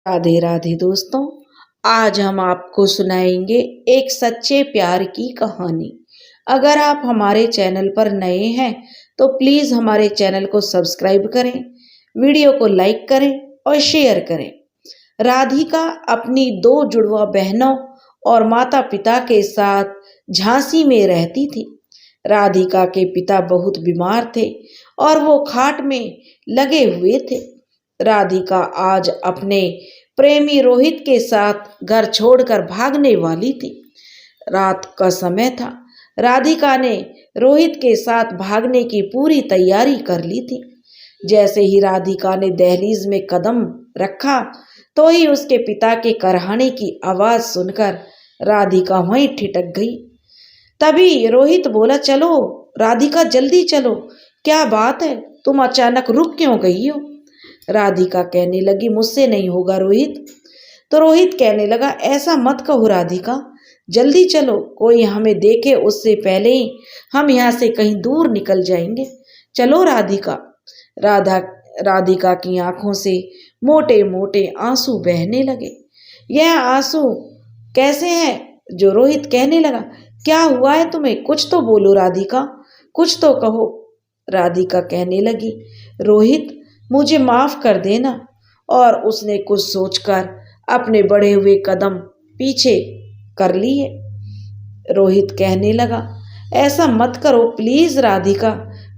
राधे राधे दोस्तों। आज हम आपको सुनाएंगे एक सच्चे प्यार की कहानी। अगर आप हमारे चैनल पर नए हैं तो प्लीज हमारे चैनल को सब्सक्राइब करें, वीडियो को लाइक करें और शेयर करें। राधिका अपनी दो जुड़वा बहनों और माता पिता के साथ झांसी में रहती थी। राधिका के पिता बहुत बीमार थे और वो खाट में लगे हुए थे। राधिका आज अपने प्रेमी रोहित के साथ घर छोड़कर भागने वाली थी। रात का समय था। राधिका ने रोहित के साथ भागने की पूरी तैयारी कर ली थी। जैसे ही राधिका ने दहलीज में कदम रखा तो ही उसके पिता के करहाने की आवाज सुनकर राधिका वहीं ठिठक गई। तभी रोहित बोला, चलो राधिका जल्दी चलो, क्या बात है, तुम अचानक रुक क्यों गई हो? राधिका कहने लगी, मुझसे नहीं होगा रोहित। तो रोहित कहने लगा, ऐसा मत कहो राधिका, जल्दी चलो, कोई हमें देखे उससे पहले ही हम यहाँ से कहीं दूर निकल जाएंगे। चलो राधिका। राधिका की आंखों से मोटे मोटे आंसू बहने लगे। यह आंसू कैसे हैं? जो रोहित कहने लगा, क्या हुआ है तुम्हें? कुछ तो बोलो राधिका, कुछ तो कहो। राधिका कहने लगी, रोहित मुझे माफ कर देना। और उसने कुछ सोचकर अपने बढ़े हुए कदम पीछे कर लिए। रोहित कहने लगा, ऐसा मत करो प्लीज राधिका,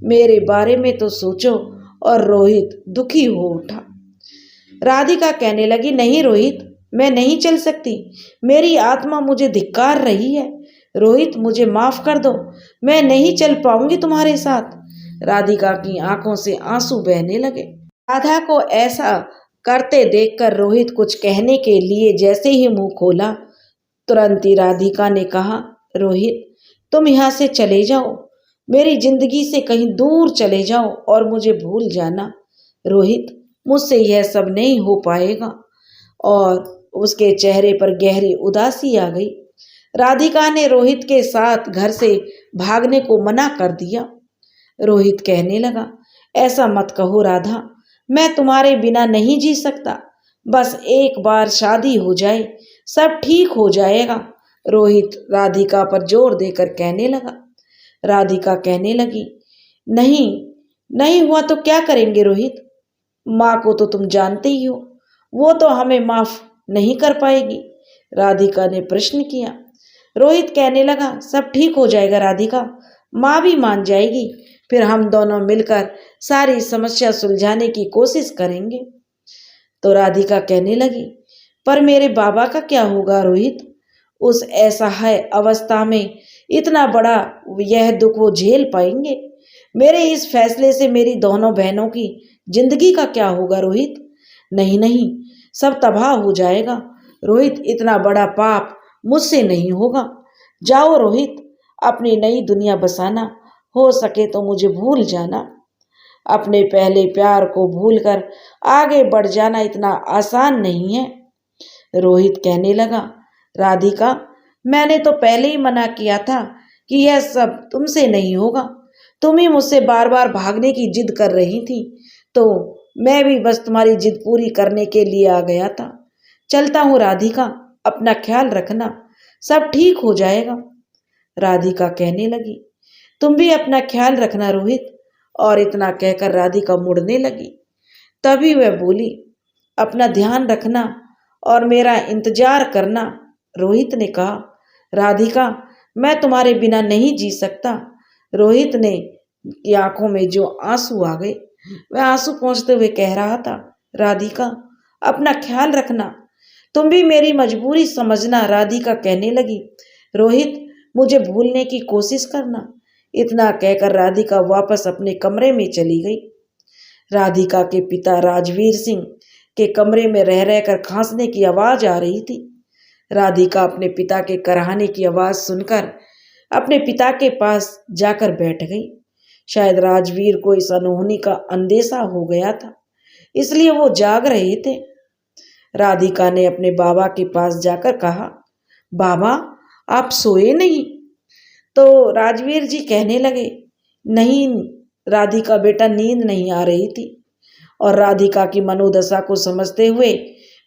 मेरे बारे में तो सोचो। और रोहित दुखी हो उठा। राधिका कहने लगी, नहीं रोहित, मैं नहीं चल सकती, मेरी आत्मा मुझे धिक्कार रही है। रोहित मुझे माफ कर दो, मैं नहीं चल पाऊंगी तुम्हारे साथ। राधिका की आंखों से आंसू बहने लगे। राधा को ऐसा करते देखकर रोहित कुछ कहने के लिए जैसे ही मुंह खोला, तुरंत ही राधिका ने कहा, रोहित तुम यहाँ से चले जाओ, मेरी जिंदगी से कहीं दूर चले जाओ और मुझे भूल जाना। रोहित मुझसे यह सब नहीं हो पाएगा। और उसके चेहरे पर गहरी उदासी आ गई। राधिका ने रोहित के साथ घर से भागने को मना कर दिया। रोहित कहने लगा, ऐसा मत कहो राधा, मैं तुम्हारे बिना नहीं जी सकता, बस एक बार शादी हो जाए सब ठीक हो जाएगा। रोहित राधिका पर जोर देकर कहने लगा। राधिका कहने लगी, नहीं नहीं हुआ तो क्या करेंगे रोहित? माँ को तो तुम जानते ही हो, वो तो हमें माफ नहीं कर पाएगी। राधिका ने प्रश्न किया। रोहित कहने लगा, सब ठीक हो जाएगा राधिका, माँ भी मान जाएगी, फिर हम दोनों मिलकर सारी समस्या सुलझाने की कोशिश करेंगे। तो राधिका कहने लगी, पर मेरे बाबा का क्या होगा रोहित? उस असहाय अवस्था में इतना बड़ा यह दुख वो झेल पाएंगे? मेरे इस फैसले से मेरी दोनों बहनों की जिंदगी का क्या होगा रोहित? नहीं नहीं, सब तबाह हो जाएगा। रोहित इतना बड़ा पाप मुझसे नहीं होगा। जाओ रोहित, अपनी नई दुनिया बसाना, हो सके तो मुझे भूल जाना। अपने पहले प्यार को भूलकर आगे बढ़ जाना इतना आसान नहीं है। रोहित कहने लगा, राधिका मैंने तो पहले ही मना किया था कि यह सब तुमसे नहीं होगा। तुम ही मुझसे बार बार भागने की जिद कर रही थी, तो मैं भी बस तुम्हारी जिद पूरी करने के लिए आ गया था। चलता हूँ राधिका, अपना ख्याल रखना, सब ठीक हो जाएगा। राधिका कहने लगी, तुम भी अपना ख्याल रखना रोहित। और इतना कहकर राधिका मुड़ने लगी। तभी वह बोली, अपना ध्यान रखना और मेरा इंतजार करना। रोहित ने कहा, राधिका मैं तुम्हारे बिना नहीं जी सकता। रोहित ने की आंखों में जो आंसू आ गए, वह आंसू पोंछते हुए कह रहा था, राधिका अपना ख्याल रखना, तुम भी मेरी मजबूरी समझना। राधिका कहने लगी, रोहित मुझे भूलने की कोशिश करना। इतना कहकर राधिका वापस अपने कमरे में चली गई। राधिका के पिता राजवीर सिंह के कमरे में रह रहकर खांसने की आवाज आ रही थी। राधिका अपने पिता के कराहने की आवाज सुनकर अपने पिता के पास जाकर बैठ गई। शायद राजवीर को इस अनहोनी का अंदेशा हो गया था, इसलिए वो जाग रहे थे। राधिका ने अपने बाबा के पास जाकर कहा, बाबा आप सोए नहीं? तो राजवीर जी कहने लगे, नहीं राधिका बेटा, नींद नहीं आ रही थी। और राधिका की मनोदशा को समझते हुए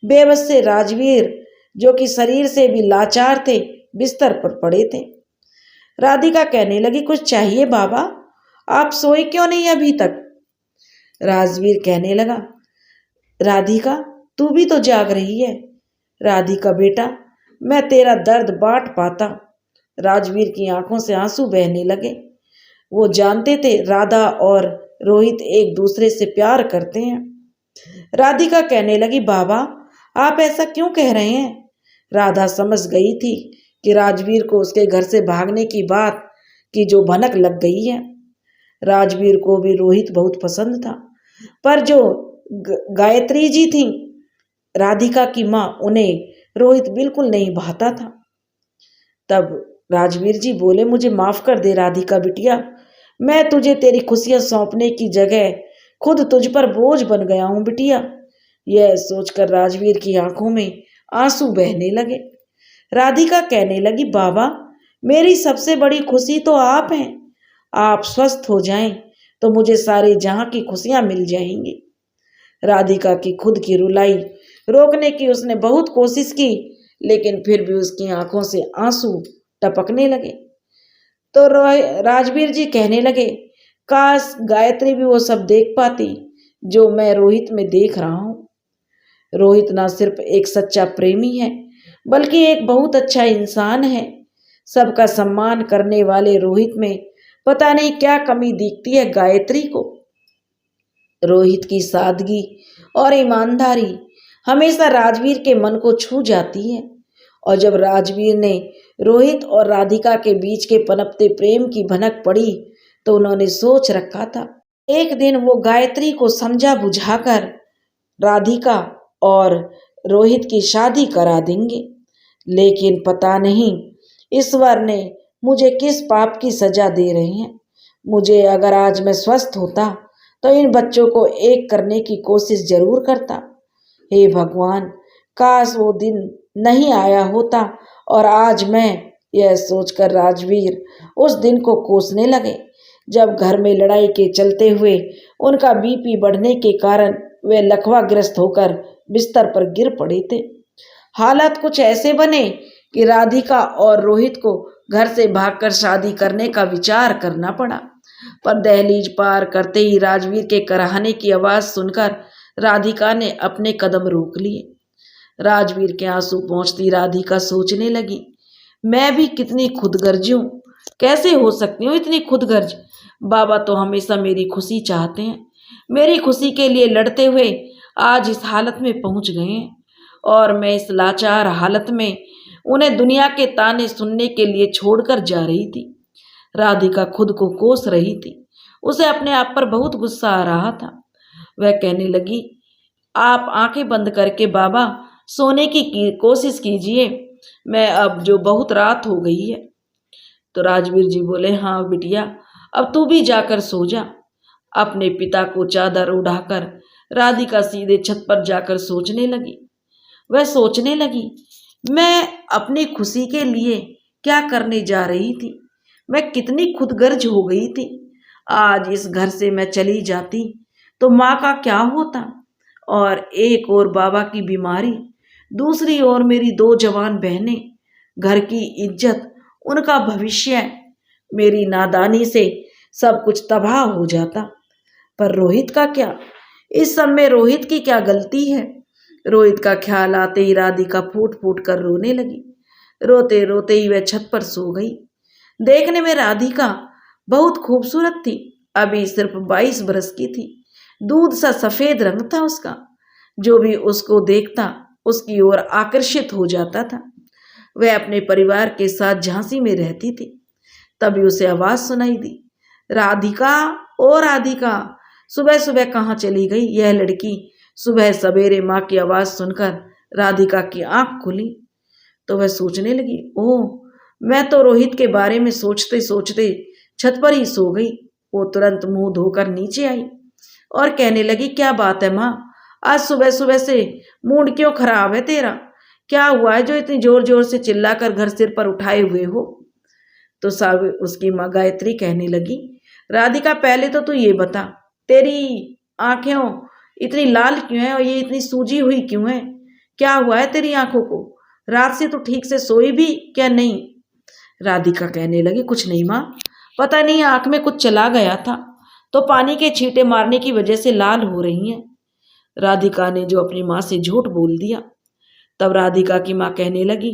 बेबस से राजवीर, जो कि शरीर से भी लाचार थे, बिस्तर पर पड़े थे। राधिका कहने लगी, कुछ चाहिए बाबा? आप सोए क्यों नहीं अभी तक? राजवीर कहने लगा, राधिका तू भी तो जाग रही है। राधिका बेटा, मैं तेरा दर्द बांट पाता। राजवीर की आंखों से आंसू बहने लगे। वो जानते थे राधा और रोहित एक दूसरे से प्यार करते हैं। राधिका कहने लगी, बाबा आप ऐसा क्यों कह रहे हैं? राधा समझ गई थी कि राजवीर को उसके घर से भागने की बात की जो भनक लग गई है। राजवीर को भी रोहित बहुत पसंद था, पर जो गायत्री जी थी, राधिका की माँ, उन्हें रोहित बिल्कुल नहीं भाता था। तब राजवीर जी बोले, मुझे माफ कर दे राधिका बिटिया, मैं तुझे तेरी खुशियां सौंपने की जगह खुद तुझ पर बोझ बन गया हूं बिटिया। यह सोचकर राजवीर की आंखों में आंसू बहने लगे। राधिका कहने लगी, बाबा मेरी सबसे बड़ी खुशी तो आप हैं। आप स्वस्थ हो जाएं तो मुझे सारे जहां की खुशियां मिल जाएंगी। राधिका की खुद की रुलाई रोकने की उसने बहुत कोशिश की, लेकिन फिर भी उसकी आंखों से आंसू टपकने लगे। तो राजवीर जी कहने लगे, काश गायत्री भी वो सब देख पाती जो मैं रोहित में देख रहा हूं। रोहित ना सिर्फ एक सच्चा प्रेमी है, बल्कि एक बहुत अच्छा इंसान है। सबका सम्मान करने वाले रोहित में पता नहीं क्या कमी दिखती है गायत्री को। रोहित की सादगी और ईमानदारी हमेशा राजवीर के मन को छू जाती है। और जब राजवीर ने रोहित और राधिका के बीच के पनपते प्रेम की भनक पड़ी, तो उन्होंने सोच रखा था एक दिन वो गायत्री को समझा बुझाकर राधिका और रोहित की शादी करा देंगे। लेकिन पता नहीं ईश्वर ने मुझे किस पाप की सजा दे रहे हैं। मुझे अगर आज मैं स्वस्थ होता तो इन बच्चों को एक करने की कोशिश जरूर करता। हे भगवान, काश वो दिन नहीं आया होता। और आज मैं यह सोचकर राजवीर उस दिन को कोसने लगे जब घर में लड़ाई के चलते हुए उनका बीपी बढ़ने के कारण वे लकवाग्रस्त होकर बिस्तर पर गिर पड़े थे। हालात कुछ ऐसे बने कि राधिका और रोहित को घर से भागकर शादी करने का विचार करना पड़ा। पर दहलीज पार करते ही राजवीर के कराहने की आवाज सुनकर राधिका ने अपने कदम रोक लिए। राजवीर के आंसू पहुंचती राधिका सोचने लगी, मैं भी कितनी खुदगर्ज हूं। कैसे हो सकती हूँ इतनी खुदगर्ज? बाबा तो हमेशा मेरी खुशी चाहते हैं, मेरी खुशी के लिए लड़ते हुए आज इस हालत में पहुंच गए हैं, और मैं इस लाचार हालत में उन्हें दुनिया के ताने सुनने के लिए छोड़कर जा रही थी। राधिका खुद को कोस रही थी। उसे अपने आप पर बहुत गुस्सा आ रहा था। वह कहने लगी, आप आंखें बंद करके बाबा सोने की कोशिश कीजिए, मैं अब जो बहुत रात हो गई है। तो राजवीर जी बोले, हाँ बिटिया, अब तू भी जाकर सो जा। अपने पिता को चादर उड़ाकर राधिका सीधे छत पर जाकर सोचने लगी। वह सोचने लगी, मैं अपनी खुशी के लिए क्या करने जा रही थी। मैं कितनी खुदगर्ज हो गई थी। आज इस घर से मैं चली जाती तो माँ का क्या होता। और एक और बाबा की बीमारी, दूसरी ओर मेरी दो जवान बहनें, घर की इज्जत, उनका भविष्य। मेरी नादानी से सब कुछ तबाह हो जाता। पर रोहित का क्या? इस सब में रोहित की क्या गलती है? रोहित का ख्याल आते ही राधिका फूट फूट कर रोने लगी। रोते रोते ही वह छत पर सो गई। देखने में राधिका बहुत खूबसूरत थी। अभी सिर्फ 22 बरस की थी। दूध सा सफेद रंग था उसका। जो भी उसको देखता उसकी ओर आकर्षित हो जाता था। वह अपने परिवार के साथ झांसी में रहती थी। तभी उसे आवाज सुनाई दी, राधिका, ओ राधिका, सुबह सुबह कहाँ चली गई यह लड़की? सुबह सवेरे माँ की आवाज सुनकर राधिका की आंख खुली तो वह सोचने लगी, ओह, मैं तो रोहित के बारे में सोचते सोचते छत पर ही सो गई। वो तुरंत मुंह धोकर नीचे आई और कहने लगी, क्या बात है माँ, आज सुबह सुबह से मूड क्यों खराब है तेरा? क्या हुआ है जो इतनी जोर जोर से चिल्लाकर घर सिर पर उठाए हुए हो? तो साव उसकी माँ गायत्री कहने लगी, राधिका पहले तो तू ये बता, तेरी आंखें इतनी लाल क्यों हैं और ये इतनी सूजी हुई क्यों है? क्या हुआ है तेरी आंखों को? रात से तो ठीक से सोई भी क्या नहीं? राधिका कहने लगी, कुछ नहीं माँ, पता नहीं आंख में कुछ चला गया था, तो पानी के छींटे मारने की वजह से लाल हो रही हैं। राधिका ने जो अपनी माँ से झूठ बोल दिया। तब राधिका की माँ कहने लगी,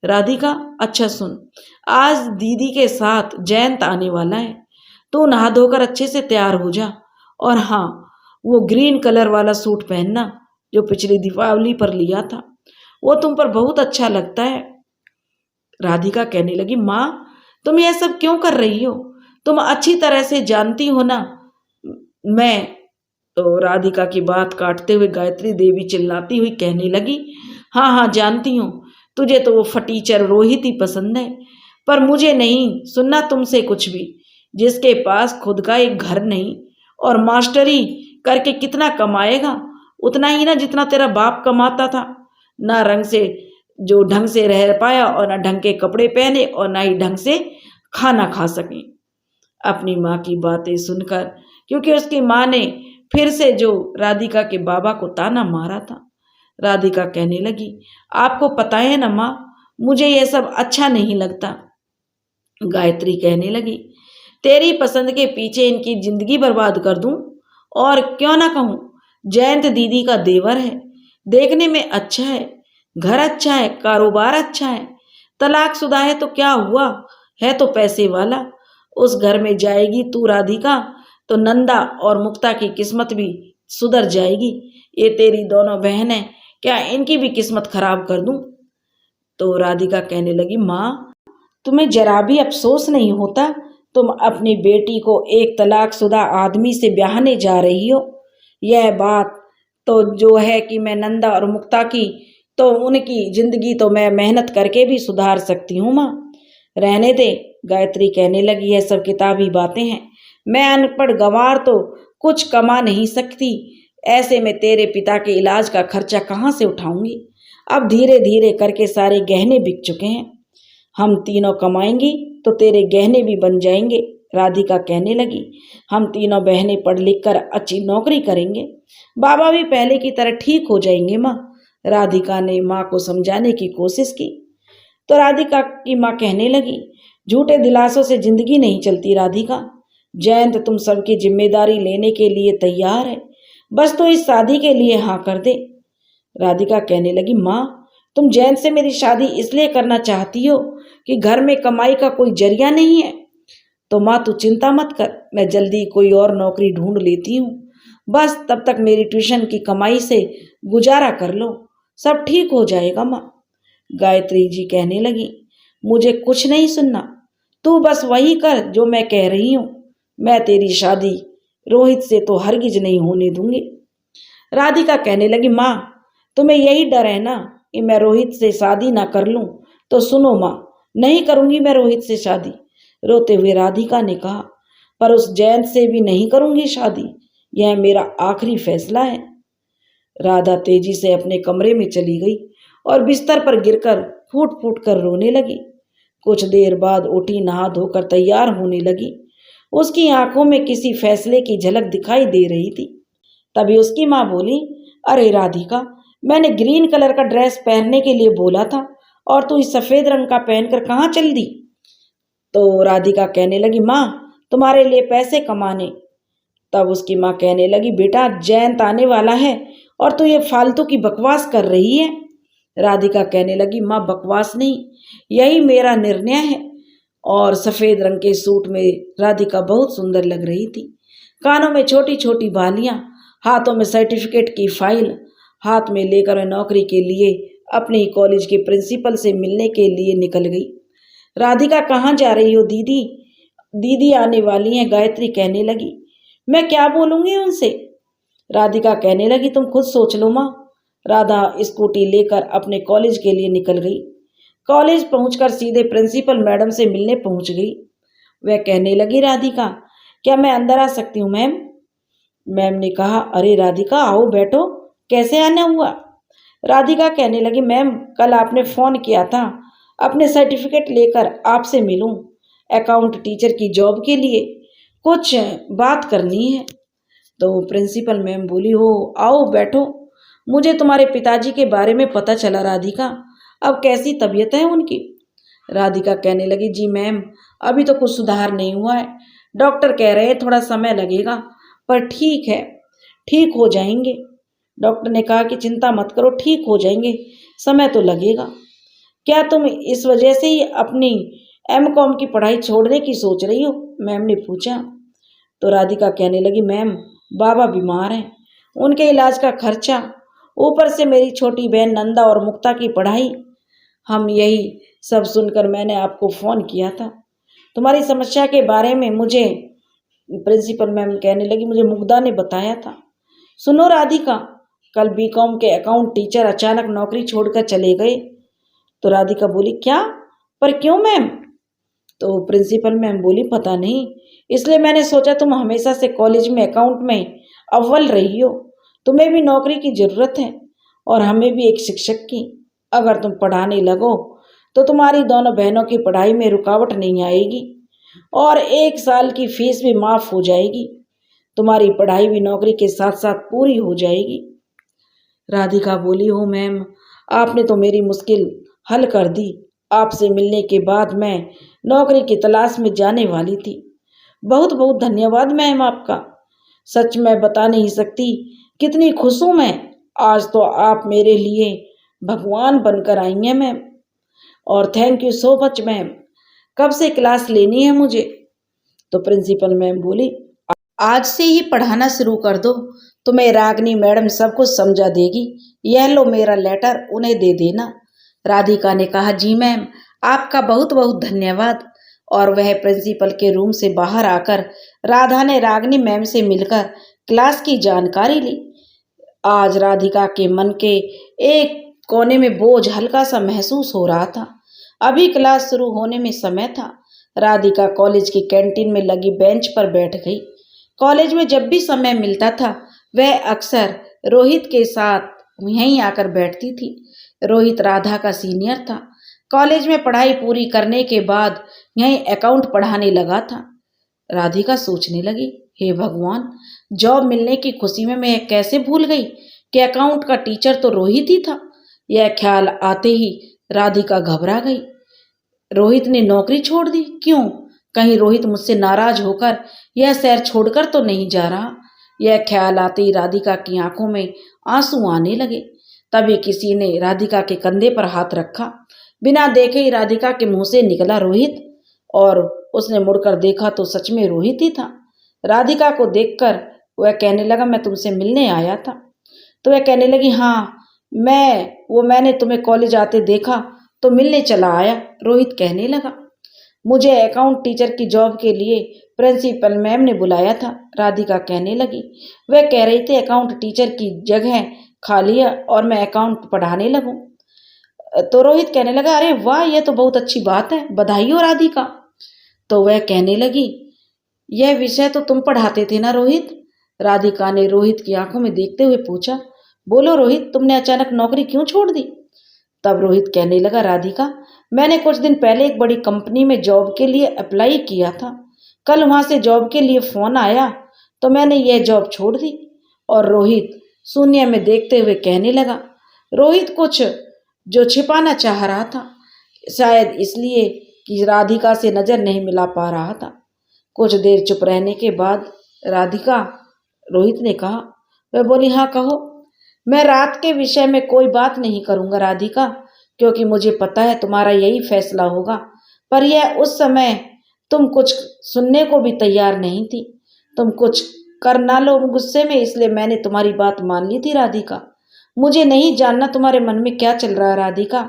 राधिका अच्छा सुन, आज दीदी के साथ जयंत आने वाला है, तो नहा धोकर अच्छे से तैयार हो जा। और हाँ, वो ग्रीन कलर वाला सूट पहनना जो पिछली दीपावली पर लिया था, वो तुम पर बहुत अच्छा लगता है। राधिका कहने लगी, माँ तुम यह सब क्यों कर रही हो? तुम अच्छी तरह से जानती हो ना मैं। तो राधिका की बात काटते हुए गायत्री देवी चिल्लाती हुई कहने लगी, हाँ हाँ जानती हूँ, तुझे तो वो फटीचर रोहित ही पसंद है, पर मुझे नहीं सुनना तुमसे कुछ भी। जिसके पास खुद का एक घर नहीं और मास्टरी करके कितना कमाएगा, उतना ही ना जितना तेरा बाप कमाता था। ना रंग से जो ढंग से रह पाया और ना ढंग के कपड़े पहने और ना ही ढंग से खाना खा सके। अपनी माँ की बातें सुनकर, क्योंकि उसकी माँ ने फिर से जो राधिका के बाबा को ताना मारा था, राधिका कहने लगी, आपको पता है ना माँ, मुझे यह सब अच्छा नहीं लगता। गायत्री कहने लगी, तेरी पसंद के पीछे इनकी जिंदगी बर्बाद कर दूं? और क्यों ना कहूं, जयंत दीदी का देवर है, देखने में अच्छा है, घर अच्छा है, कारोबार अच्छा है, तलाकशुदा है तो क्या हुआ, है तो पैसे वाला। उस घर में जाएगी तू राधिका, तो नंदा और मुक्ता की किस्मत भी सुधर जाएगी। ये तेरी दोनों बहनें, क्या इनकी भी किस्मत खराब कर दूं? तो राधिका कहने लगी, माँ तुम्हें जरा भी अफसोस नहीं होता? तुम अपनी बेटी को एक तलाकशुदा आदमी से ब्याहने जा रही हो। यह बात तो जो है कि मैं नंदा और मुक्ता की, तो उनकी जिंदगी तो मैं मेहनत करके भी सुधार सकती हूँ माँ। रहने दे, गायत्री कहने लगी, यह सब किताबी बातें हैं। मैं अनपढ़ गंवार तो कुछ कमा नहीं सकती, ऐसे में तेरे पिता के इलाज का खर्चा कहाँ से उठाऊंगी? अब धीरे धीरे करके सारे गहने बिक चुके हैं, हम तीनों कमाएंगी तो तेरे गहने भी बन जाएंगे। राधिका कहने लगी, हम तीनों बहनें पढ़ लिख कर अच्छी नौकरी करेंगे, बाबा भी पहले की तरह ठीक हो जाएंगे माँ। राधिका ने माँ को समझाने की कोशिश की। तो राधिका की माँ कहने लगी, झूठे दिलासों से जिंदगी नहीं चलती राधिका। जयंत तुम सबकी जिम्मेदारी लेने के लिए तैयार है, बस तो इस शादी के लिए हाँ कर दे। राधिका कहने लगी, माँ तुम जयंत से मेरी शादी इसलिए करना चाहती हो कि घर में कमाई का कोई जरिया नहीं है? तो माँ तू चिंता मत कर, मैं जल्दी कोई और नौकरी ढूंढ लेती हूँ, बस तब तक मेरी ट्यूशन की कमाई से गुजारा कर लो, सब ठीक हो जाएगा माँ। गायत्री जी कहने लगी, मुझे कुछ नहीं सुनना, तू बस वही कर जो मैं कह रही हूँ। मैं तेरी शादी रोहित से तो हरगिज नहीं होने दूंगी। राधिका कहने लगी, माँ तुम्हें यही डर है ना कि मैं रोहित से शादी ना कर लूं? तो सुनो माँ, नहीं करूंगी मैं रोहित से शादी। रोते हुए राधिका ने कहा, पर उस जयंत से भी नहीं करूंगी शादी, यह मेरा आखिरी फैसला है। राधा तेजी से अपने कमरे में चली गई और बिस्तर पर गिरकर फूट फूट कर रोने लगी। कुछ देर बाद उठी, नहा धोकर तैयार होने लगी। उसकी आंखों में किसी फैसले की झलक दिखाई दे रही थी। तभी उसकी माँ बोली, अरे राधिका, मैंने ग्रीन कलर का ड्रेस पहनने के लिए बोला था और तू इस सफेद रंग का पहनकर कहाँ चल दी? तो राधिका कहने लगी, माँ तुम्हारे लिए पैसे कमाने। तब उसकी माँ कहने लगी, बेटा जयंत आने वाला है और तू ये फालतू की बकवास कर रही है। राधिका कहने लगी, माँ बकवास नहीं, यही मेरा निर्णय है। और सफेद रंग के सूट में राधिका बहुत सुंदर लग रही थी। कानों में छोटी छोटी बालियां, हाथों में सर्टिफिकेट की फाइल हाथ में लेकर वह नौकरी के लिए अपने ही कॉलेज के प्रिंसिपल से मिलने के लिए निकल गई। राधिका कहाँ जा रही हो दीदी? दीदी आने वाली हैं, गायत्री कहने लगी। मैं क्या बोलूँगी उनसे? राधिका कहने लगी, तुम खुद सोच लो माँ। राधा स्कूटी लेकर अपने कॉलेज के लिए निकल गई। कॉलेज पहुंचकर सीधे प्रिंसिपल मैडम से मिलने पहुंच गई। वह कहने लगी, राधिका क्या मैं अंदर आ सकती हूँ मैम? मैम ने कहा, अरे राधिका आओ बैठो, कैसे आना हुआ? राधिका कहने लगी, मैम कल आपने फ़ोन किया था अपने सर्टिफिकेट लेकर आपसे मिलूं, अकाउंट टीचर की जॉब के लिए कुछ बात करनी है। तो प्रिंसिपल मैम बोली, हो आओ बैठो। मुझे तुम्हारे पिताजी के बारे में पता चला राधिका। अब कैसी तबीयत है उनकी? राधिका कहने लगी, जी मैम, अभी तो कुछ सुधार नहीं हुआ है। डॉक्टर कह रहे हैं थोड़ा समय लगेगा, पर ठीक है, ठीक हो जाएंगे। डॉक्टर ने कहा कि चिंता मत करो, ठीक हो जाएंगे, समय तो लगेगा। क्या तुम इस वजह से ही अपनी एमकॉम की पढ़ाई छोड़ने की सोच रही हो? मैम ने पूछा। तो राधिका कहने लगी, मैम, बाबा बीमार हैं, उनके इलाज का खर्चा, ऊपर से मेरी छोटी बहन नंदा और मुक्ता की पढ़ाई, हम यही सब सुनकर मैंने आपको फ़ोन किया था। तुम्हारी समस्या के बारे में मुझे प्रिंसिपल मैम कहने लगी, मुझे मुग्धा ने बताया था। सुनो राधिका, कल बीकॉम के अकाउंट टीचर अचानक नौकरी छोड़कर चले गए। तो राधिका बोली, क्या? पर क्यों मैम? तो प्रिंसिपल मैम बोली, पता नहीं, इसलिए मैंने सोचा तुम हमेशा से कॉलेज में अकाउंट में अव्वल रही हो, तुम्हें भी नौकरी की ज़रूरत है और हमें भी एक शिक्षक की। अगर तुम पढ़ाने लगो तो तुम्हारी दोनों बहनों की पढ़ाई में रुकावट नहीं आएगी और 1 साल की फीस भी माफ़ हो जाएगी। तुम्हारी पढ़ाई भी नौकरी के साथ साथ पूरी हो जाएगी। राधिका बोली, हो मैम, आपने तो मेरी मुश्किल हल कर दी। आपसे मिलने के बाद मैं नौकरी की तलाश में जाने वाली थी। बहुत बहुत धन्यवाद मैम आपका। सच में बता नहीं सकती कितनी खुश हूँ मैं। आज तो आप मेरे लिए भगवान बनकर आई हैं मैम, और thank you so much ma'am. कब से क्लास लेनी है मुझे? तो प्रिंसिपल मैम बोली, आज से ही पढ़ाना शुरू कर दो, तुम्हें रागनी मैडम सब कुछ समझा देगी। यह लो मेरा लेटर, उन्हें दे देना। राधिका ने कहा, जी मैम, आपका बहुत बहुत धन्यवाद। और वह प्रिंसिपल के रूम से बाहर आकर राधा ने रागनी मैम से मिलकर क्लास की जानकारी ली। आज राधिका के मन के एक कोने में बोझ हल्का सा महसूस हो रहा था। अभी क्लास शुरू होने में समय था। राधिका कॉलेज की कैंटीन में लगी बेंच पर बैठ गई। कॉलेज में जब भी समय मिलता था वह अक्सर रोहित के साथ यहीं आकर बैठती थी। रोहित राधा का सीनियर था। कॉलेज में पढ़ाई पूरी करने के बाद यहीं अकाउंट पढ़ाने लगा था। राधिका सोचने लगी, हे भगवान, जॉब मिलने की खुशी में मैं कैसे भूल गई कि अकाउंट का टीचर तो रोहित ही था। यह ख्याल आते ही राधिका घबरा गई। रोहित ने नौकरी छोड़ दी? क्यों? कहीं रोहित मुझसे नाराज होकर यह शहर छोड़कर तो नहीं जा रहा? यह ख्याल आते ही राधिका की आंखों में आंसू आने लगे। तभी किसी ने राधिका के कंधे पर हाथ रखा। बिना देखे ही राधिका के मुंह से निकला, रोहित। और उसने मुड़कर देखा तो सच में रोहित ही था। राधिका को देखकर वह कहने लगा, मैं तुमसे मिलने आया था। तो वह कहने लगी, हाँ, मैंने तुम्हें कॉलेज आते देखा तो मिलने चला आया। रोहित कहने लगा, मुझे अकाउंट टीचर की जॉब के लिए प्रिंसिपल मैम ने बुलाया था। राधिका कहने लगी, वह कह रही थी अकाउंट टीचर की जगह खाली है और मैं अकाउंट पढ़ाने लगूं। तो रोहित कहने लगा, अरे वाह, यह तो बहुत अच्छी बात है, बधाई हो राधिका। तो वह कहने लगी, यह विषय तो तुम पढ़ाते थे ना रोहित? राधिका ने रोहित की आंखों में देखते हुए पूछा। बोलो रोहित, तुमने अचानक नौकरी क्यों छोड़ दी? तब रोहित कहने लगा, राधिका, मैंने कुछ दिन पहले एक बड़ी कंपनी में जॉब के लिए अप्लाई किया था। कल वहां से जॉब के लिए फोन आया तो मैंने यह जॉब छोड़ दी। और रोहित शून्य में देखते हुए कहने लगा। रोहित कुछ जो छिपाना चाह रहा था, शायद इसलिए कि राधिका से नजर नहीं मिला पा रहा था। कुछ देर चुप रहने के बाद राधिका रोहित ने कहा, वह बोली, हाँ कहो। मैं रात के विषय में कोई बात नहीं करूंगा राधिका, क्योंकि मुझे पता है तुम्हारा यही फैसला होगा। पर यह उस समय तुम कुछ सुनने को भी तैयार नहीं थी। तुम कुछ कर ना लो गुस्से में, इसलिए मैंने तुम्हारी बात मान ली थी राधिका। मुझे नहीं जानना तुम्हारे मन में क्या चल रहा है राधिका,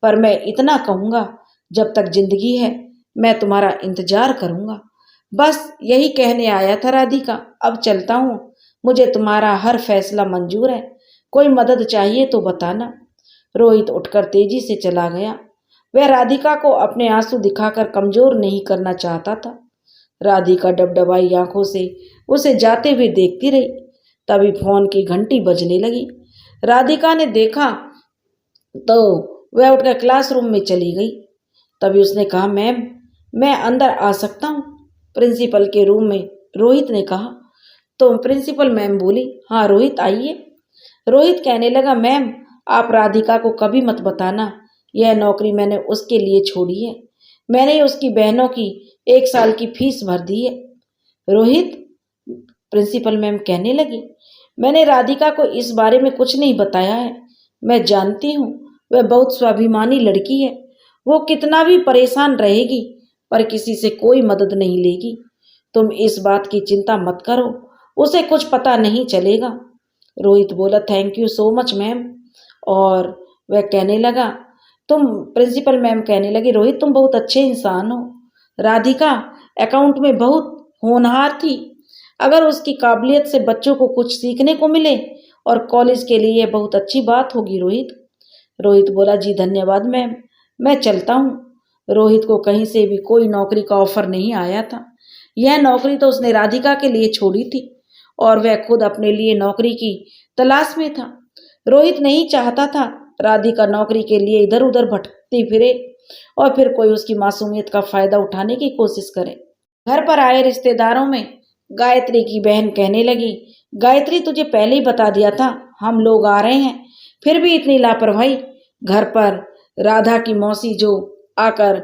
पर मैं इतना कहूंगा, जब तक जिंदगी है मैं तुम्हारा इंतजार करूंगा। बस यही कहने आया था राधिका, अब चलता हूँ। मुझे तुम्हारा हर फैसला मंजूर है, कोई मदद चाहिए तो बताना। रोहित उठकर तेजी से चला गया। वह राधिका को अपने आंसू दिखाकर कमजोर नहीं करना चाहता था। राधिका डबडबाई आंखों से उसे जाते हुए देखती रही। तभी फोन की घंटी बजने लगी। राधिका ने देखा तो वह उठकर क्लासरूम में चली गई। तभी उसने कहा, मैम, मैं अंदर आ सकता हूँ? प्रिंसिपल के रूम में रोहित ने कहा। तो प्रिंसिपल मैम बोली, हाँ रोहित, आइए। रोहित कहने लगा, मैम आप राधिका को कभी मत बताना, यह नौकरी मैंने उसके लिए छोड़ी है। मैंने उसकी बहनों की 1 साल की फीस भर दी है। रोहित, प्रिंसिपल मैम कहने लगी, मैंने राधिका को इस बारे में कुछ नहीं बताया है। मैं जानती हूँ वह बहुत स्वाभिमानी लड़की है। वो कितना भी परेशान रहेगी पर किसी से कोई मदद नहीं लेगी। तुम इस बात की चिंता मत करो, उसे कुछ पता नहीं चलेगा। रोहित बोला, thank you so much ma'am. और वह कहने लगा, तुम प्रिंसिपल मैम कहने लगी, रोहित तुम बहुत अच्छे इंसान हो। राधिका अकाउंट में बहुत होनहार थी। अगर उसकी काबिलियत से बच्चों को कुछ सीखने को मिले और कॉलेज के लिए यह बहुत अच्छी बात होगी रोहित। रोहित बोला, जी धन्यवाद मैम, मैं चलता हूँ। रोहित को कहीं से भी कोई नौकरी का ऑफर नहीं आया था। यह नौकरी तो उसने राधिका के लिए छोड़ी थी और वह खुद अपने लिए नौकरी की तलाश में था। रोहित नहीं चाहता था राधिका नौकरी के लिए इधर उधर भटकती फिरे और फिर कोई उसकी मासूमियत का फायदा उठाने की कोशिश करे। घर पर आए रिश्तेदारों में गायत्री की बहन कहने लगी, गायत्री तुझे पहले ही बता दिया था हम लोग आ रहे हैं, फिर भी इतनी लापरवाही। घर पर राधा की मौसी जो आकर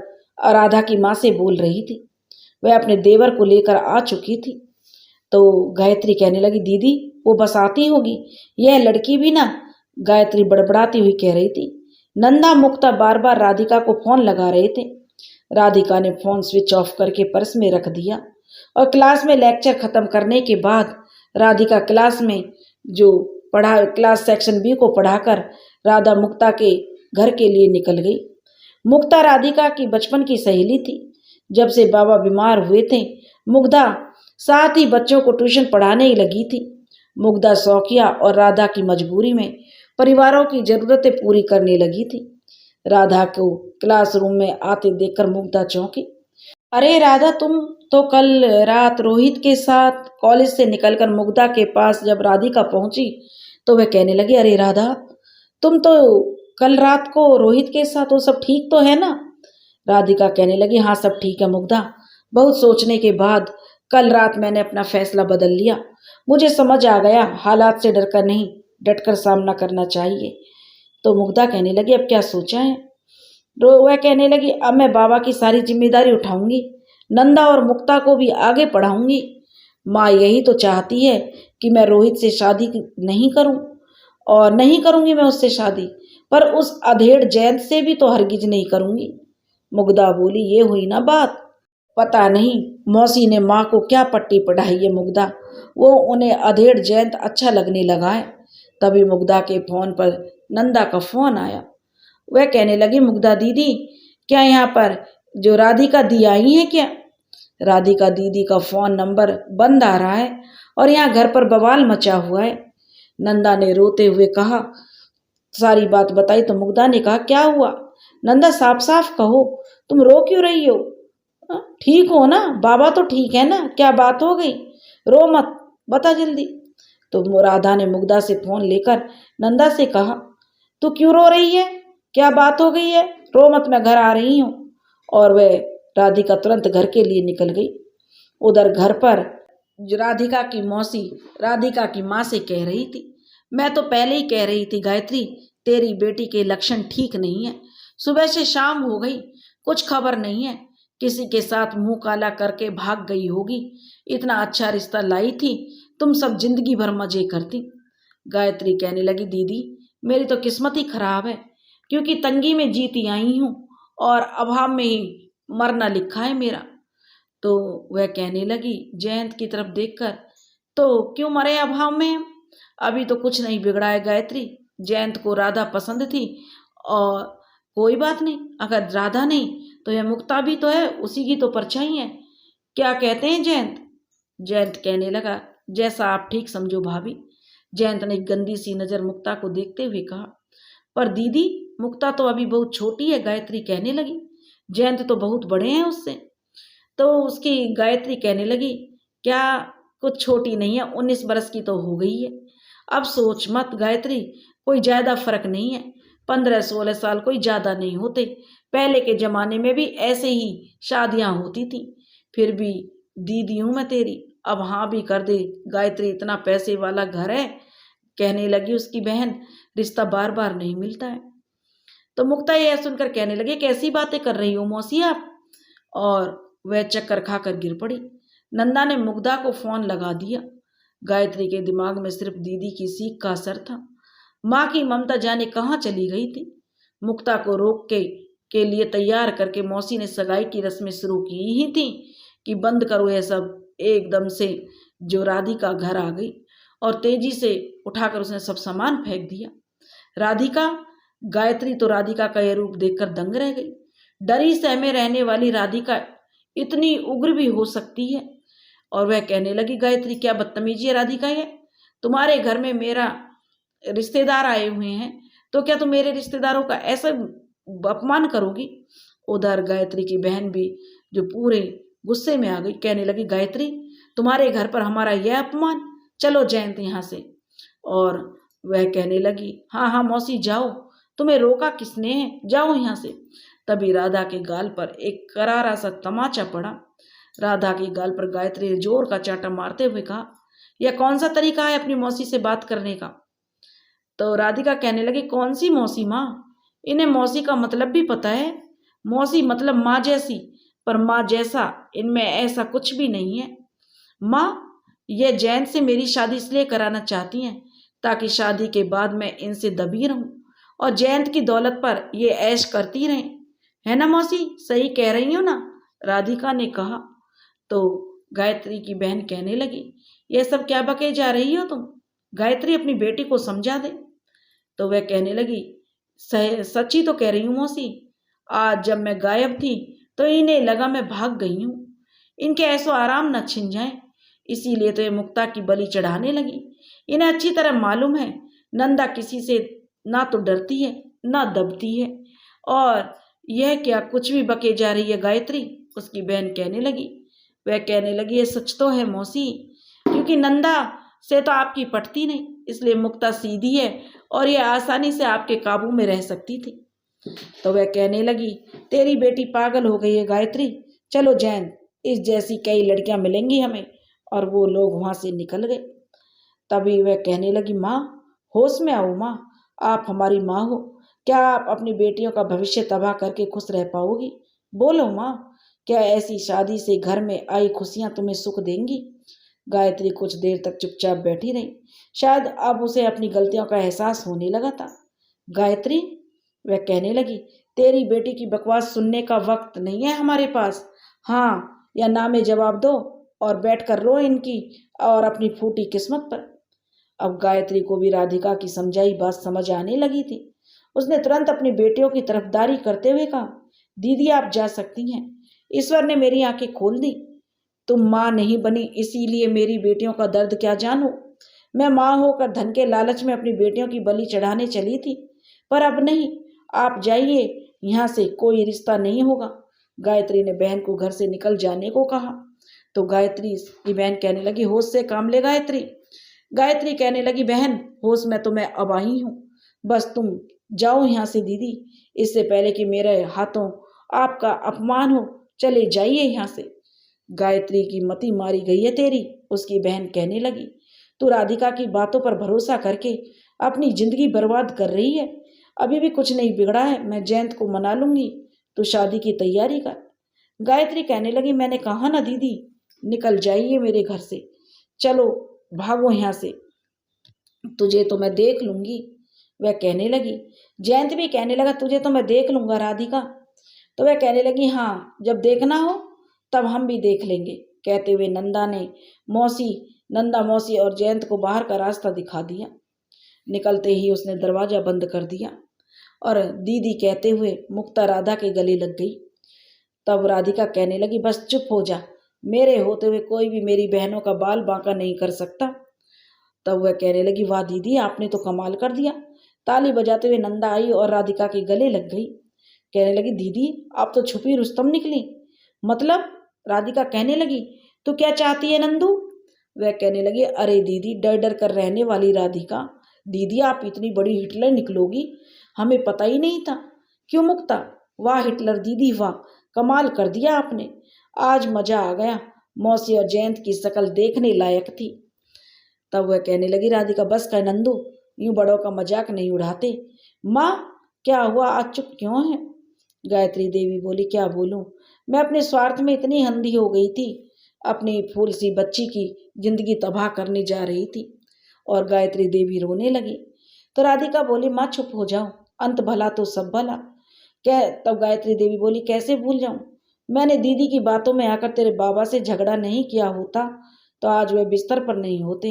राधा की माँ से बोल रही थी, वह अपने देवर को लेकर आ चुकी थी। तो गायत्री कहने लगी, दीदी वो बस आती होगी, यह लड़की भी ना। गायत्री बड़बड़ाती हुई कह रही थी। नंदा मुक्ता बार बार राधिका को फोन लगा रहे थे। राधिका ने फोन स्विच ऑफ करके पर्स में रख दिया और क्लास में लेक्चर खत्म करने के बाद राधिका क्लास में जो पढ़ा क्लास सेक्शन बी को पढ़ाकर राधा मुक्ता के घर के लिए निकल गई। मुक्ता राधिका की बचपन की सहेली थी। जब से बाबा बीमार हुए थे, मुग्धा साथ ही बच्चों को ट्यूशन पढ़ाने ही लगी थी। मुग्धा शौकिया और राधा की मजबूरी में परिवारों की जरूरतें पूरी करने लगी थी। राधा को क्लासरूम में आते देखकर मुग्धा चौंकी। अरे राधा, तुम तो कल रात रोहित के साथ कॉलेज से निकलकर मुग्धा के पास जब राधिका पहुंची तो वह कहने लगी, अरे राधा, तुम तो कल रात को रोहित के साथ, वो सब ठीक तो है ना? राधिका कहने लगी, हाँ सब ठीक है मुग्धा, बहुत सोचने के बाद कल रात मैंने अपना फैसला बदल लिया। मुझे समझ आ गया हालात से डरकर नहीं, डटकर सामना करना चाहिए। तो मुग्धा कहने लगी, अब क्या सोचा है? वह कहने लगी, अब मैं बाबा की सारी जिम्मेदारी उठाऊंगी, नंदा और मुक्ता को भी आगे पढ़ाऊंगी। माँ यही तो चाहती है कि मैं रोहित से शादी नहीं करूं, और नहीं करूंगी मैं उससे शादी, पर उस अधेड़ जयंत से भी तो हरगिज नहीं करूंगी। मुग्धा बोली, ये हुई ना बात। पता नहीं मौसी ने माँ को क्या पट्टी पढ़ाई है मुग्धा, वो उन्हें अधेड़ जयंत अच्छा लगने लगा है। तभी मुग्धा के फोन पर नंदा का फोन आया। वह कहने लगी, मुग्धा दीदी, क्या यहाँ पर जो राधिका दी आई है क्या? राधिका दीदी का फोन नंबर बंद आ रहा है और यहाँ घर पर बवाल मचा हुआ है। नंदा ने रोते हुए कहा, सारी बात बताई तो मुग्धा ने कहा, क्या हुआ? नंदा साफ साफ कहो, तुम रो क्यों रही हो? ठीक हो ना? बाबा तो ठीक है ना? क्या बात हो गई? रो मत, बता जल्दी। तो राधा ने मुग्धा से फोन लेकर नंदा से कहा, तू क्यों रो रही है? क्या बात हो गई है? रो मत, मैं घर आ रही हूँ। और वह राधिका तुरंत घर के लिए निकल गई। उधर घर पर राधिका की मौसी राधिका की माँ से कह रही थी, मैं तो पहले ही कह रही थी गायत्री, तेरी बेटी के लक्षण ठीक नहीं है। सुबह से शाम हो गई, कुछ खबर नहीं है, किसी के साथ मुंह काला करके भाग गई होगी। इतना अच्छा रिश्ता लाई थी, तुम सब जिंदगी भर मजे करती। गायत्री कहने लगी, दीदी मेरी तो किस्मत ही खराब है, क्योंकि तंगी में जीती आई हूँ और अभाव में ही मरना लिखा है मेरा। तो वह कहने लगी जयंत की तरफ देखकर, तो क्यों मरे अभाव में हम? अभी तो कुछ नहीं बिगड़ा है गायत्री, जयंत को राधा पसंद थी और कोई बात नहीं, अगर राधा नहीं तो यह मुक्ता भी तो है, उसी की तो परछाई है। क्या कहते हैं जयंत? जयंत कहने लगा, जैसा आप ठीक समझो भाभी। जयंत ने गंदी सी नजर मुक्ता को देखते हुए कहा, पर दीदी मुक्ता तो अभी बहुत छोटी है। गायत्री कहने लगी, जयंत तो बहुत बड़े हैं उससे। तो उसकी गायत्री कहने लगी, क्या कुछ छोटी नहीं है, 19 बरस की तो हो गई है। अब सोच मत गायत्री, कोई ज्यादा फर्क नहीं है, 15-16 साल कोई ज्यादा नहीं होते। पहले के जमाने में भी ऐसे ही शादियां होती थी। फिर भी दीदी हूं मैं तेरी, अब हाँ भी कर दे गायत्री, इतना पैसे वाला घर है, कहने लगी उसकी बहन, रिश्ता बार बार नहीं मिलता है। तो मुक्ता यह सुनकर कहने लगे, कैसी बातें कर रही हो मौसी आप, और वह चक्कर खाकर गिर पड़ी। नंदा ने मुग्धा को फोन लगा दिया। गायत्री के दिमाग में सिर्फ दीदी की सीख का असर था। माँ की ममता जाने कहाँ चली गई थी। मुक्ता को रोक के लिए तैयार करके मौसी ने सगाई की रस्में शुरू की ही थी कि बंद करो यह सब। एकदम से जो राधिका घर आ गई और तेजी से उठाकर उसने सब सामान फेंक दिया। राधिका, गायत्री तो राधिका का यह रूप देखकर दंग रह गई। डरी सहमे रहने वाली राधिका इतनी उग्र भी हो सकती है। और वह कहने लगी, गायत्री क्या बदतमीजी है राधिका, ये तुम्हारे घर में मेरा रिश्तेदार आए हुए हैं तो क्या तुम मेरे रिश्तेदारों का ऐसा अपमान करोगी। उधर गायत्री की बहन भी जो पूरे गुस्से में आ गई, कहने लगी, गायत्री तुम्हारे घर पर हमारा यह अपमान, चलो जयंत यहाँ से। और वह कहने लगी, हाँ हाँ मौसी जाओ, तुम्हें रोका किसने है, जाओ यहाँ से। तभी राधा के गाल पर एक करारा सा तमाचा पड़ा। राधा के गाल पर गायत्री ने जोर का चाटा मारते हुए कहा, यह कौन सा तरीका है अपनी मौसी से बात करने का। तो राधिका कहने लगी, कौन सी मौसी माँ, इन्हें मौसी का मतलब भी पता है। मौसी मतलब माँ जैसी, पर माँ जैसा इनमें ऐसा कुछ भी नहीं है। माँ, यह जयंत से मेरी शादी इसलिए कराना चाहती हैं ताकि शादी के बाद मैं इनसे दबी रहूं और जयंत की दौलत पर ये ऐश करती रहें, है ना मौसी, सही कह रही हो ना, राधिका ने कहा। तो गायत्री की बहन कहने लगी, यह सब क्या बके जा रही हो तुम, गायत्री अपनी बेटी को समझा दे। तो वह कहने लगी, सच्ची तो कह रही हूँ मौसी, आज जब मैं गायब थी तो इन्हें लगा मैं भाग गई हूँ, इनके ऐसो आराम न छिन जाए, इसीलिए तो ये मुक्ता की बलि चढ़ाने लगी। इन्हें अच्छी तरह मालूम है नंदा किसी से ना तो डरती है ना दबती है। और यह क्या कुछ भी बके जा रही है गायत्री, उसकी बहन कहने लगी। वह कहने लगी, ये सच तो है मौसी, क्योंकि नंदा से तो आपकी पटती नहीं, इसलिए मुक्ता सीधी है और यह आसानी से आपके काबू में रह सकती थी। तो वह कहने लगी, तेरी बेटी पागल हो गई है गायत्री, चलो जैन, इस जैसी कई लड़कियां मिलेंगी हमें। और वो लोग वहां से निकल गए। तभी वह कहने लगी, माँ होश में आओ माँ, आप हमारी माँ हो, क्या आप अपनी बेटियों का भविष्य तबाह करके खुश रह पाओगी। बोलो माँ, क्या ऐसी शादी से घर में आई खुशियां तुम्हें सुख देंगी। गायत्री कुछ देर तक चुपचाप बैठी रही, शायद अब उसे अपनी गलतियों का एहसास होने लगा था। गायत्री, वह कहने लगी, तेरी बेटी की बकवास सुनने का वक्त नहीं है हमारे पास, हाँ या ना में जवाब दो और बैठ कर रो इनकी और अपनी फूटी किस्मत पर। अब गायत्री को भी राधिका की समझाई बात समझ आने लगी थी। उसने तुरंत अपनी बेटियों की तरफदारी करते हुए कहा, दीदी आप जा सकती हैं, ईश्वर ने मेरी आंखें खोल दी। तुम माँ नहीं बनी इसीलिए मेरी बेटियों का दर्द क्या जानो। मैं माँ होकर धन के लालच में अपनी बेटियों की बलि चढ़ाने चली थी, पर अब नहीं, आप जाइए, यहाँ से कोई रिश्ता नहीं होगा। गायत्री ने बहन को घर से निकल जाने को कहा। तो गायत्री की बहन कहने लगी, होश से काम ले गायत्री। गायत्री कहने लगी, बहन होश में तो मैं अब आई हूँ, बस तुम जाओ यहाँ से दीदी, इससे पहले कि मेरे हाथों आपका अपमान हो, चले जाइए यहाँ से। गायत्री की मति मारी गई है तेरी, उसकी बहन कहने लगी। तू राधिका की बातों पर भरोसा करके अपनी जिंदगी बर्बाद कर रही है। अभी भी कुछ नहीं बिगड़ा है, मैं जयंत को मना लूंगी, तू शादी की तैयारी कर। गायत्री कहने लगी, मैंने कहा ना दीदी, निकल जाइए मेरे घर से, चलो भागो यहाँ से, तुझे तो मैं देख लूंगी। वह कहने लगी। जयंत भी कहने लगा, तुझे तो मैं देख लूंगा राधिका। तो वह कहने लगी, हाँ जब देखना हो तब हम भी देख लेंगे। कहते हुए नंदा मौसी और जयंत को बाहर का रास्ता दिखा दिया। निकलते ही उसने दरवाजा बंद कर दिया और दीदी कहते हुए मुक्ता राधा के गले लग गई। तब राधिका कहने लगी, बस चुप हो जा, मेरे होते हुए कोई भी मेरी बहनों का बाल बांका नहीं कर सकता। तब वह कहने लगी, वाह दीदी आपने तो कमाल कर दिया। ताली बजाते हुए नंदा आई और राधिका के गले लग गई। कहने लगी, दीदी आप तो छुपी रुस्तम निकली। मतलब, राधिका कहने लगी, तू क्या चाहती है नंदू। वह कहने लगी, अरे दीदी डर डर कर रहने वाली राधिका, दीदी आप इतनी बड़ी हिटलर निकलोगी, हमें पता ही नहीं था। क्यों मुक्ता, वाह हिटलर दीदी वाह, कमाल कर दिया आपने, आज मजा आ गया। मौसी और जयंत की शक्ल देखने लायक थी। तब वह कहने लगी, राधिका बस कर नंदू, यूं बड़ों का मजाक नहीं उड़ाते। माँ क्या हुआ, आज चुप क्यों है? गायत्री देवी बोली, क्या बोलूं, मैं अपने स्वार्थ में इतनी अंधी हो गई थी, अपनी फूल सी बच्ची की जिंदगी तबाह करने जा रही थी। और गायत्री देवी रोने लगी। तो राधिका बोली, माँ चुप हो जाओ, अंत भला तो सब भला। तब गायत्री देवी बोली, कैसे भूल जाऊं, मैंने दीदी की बातों में आकर तेरे बाबा से झगड़ा नहीं किया होता तो आज वे बिस्तर पर नहीं होते।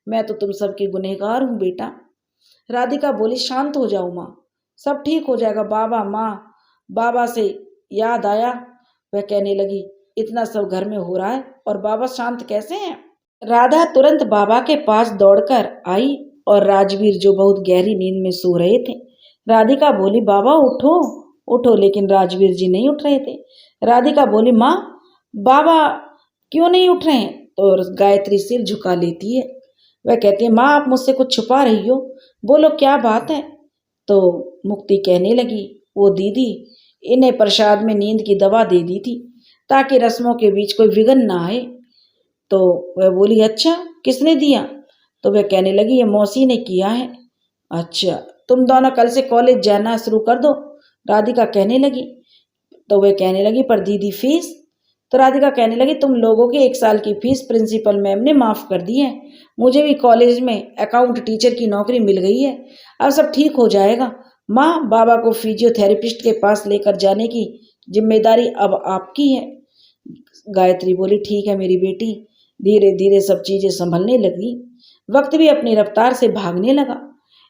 मैं तो तुम सबकी गुनहगार हूं बेटा। राधिका बोली, शांत हो जाओ माँ, सब ठीक हो जाएगा। बाबा माँ, बाबा से याद आया। वह कहने लगी, इतना सब घर में हो रहा है और बाबा शांत कैसे हैं? राधा तुरंत बाबा के पास दौड़कर आई और राजवीर जो बहुत गहरी नींद में सो रहे थे। राधिका बोली, बाबा उठो उठो, लेकिन राजवीर जी नहीं उठ रहे थे। राधिका बोली, माँ बाबा क्यों नहीं उठ रहे हैं? तो गायत्री सिर झुका लेती है। वह कहती है, माँ आप मुझसे कुछ छुपा रही हो, बोलो क्या बात है? तो मुक्ति कहने लगी, वो दीदी इन्हें प्रसाद में नींद की दवा दे दी थी ताकि रस्मों के बीच कोई विघ्न ना आए। तो वह बोली, अच्छा किसने दिया? तो वह कहने लगी, ये मौसी ने किया है। अच्छा, तुम दोनों कल से कॉलेज जाना शुरू कर दो, राधिका कहने लगी। तो वह कहने लगी, पर दीदी फीस? तो राधिका कहने लगी, तुम लोगों की 1 साल की फीस प्रिंसिपल मैम ने माफ कर दी है। मुझे भी कॉलेज में अकाउंट टीचर की नौकरी मिल गई है, अब सब ठीक हो जाएगा। माँ बाबा को फिजियोथेरेपिस्ट के पास लेकर जाने की जिम्मेदारी अब आपकी है। गायत्री बोली, ठीक है मेरी बेटी। धीरे धीरे सब चीजें संभलने लगी, वक्त भी अपनी रफ्तार से भागने लगा।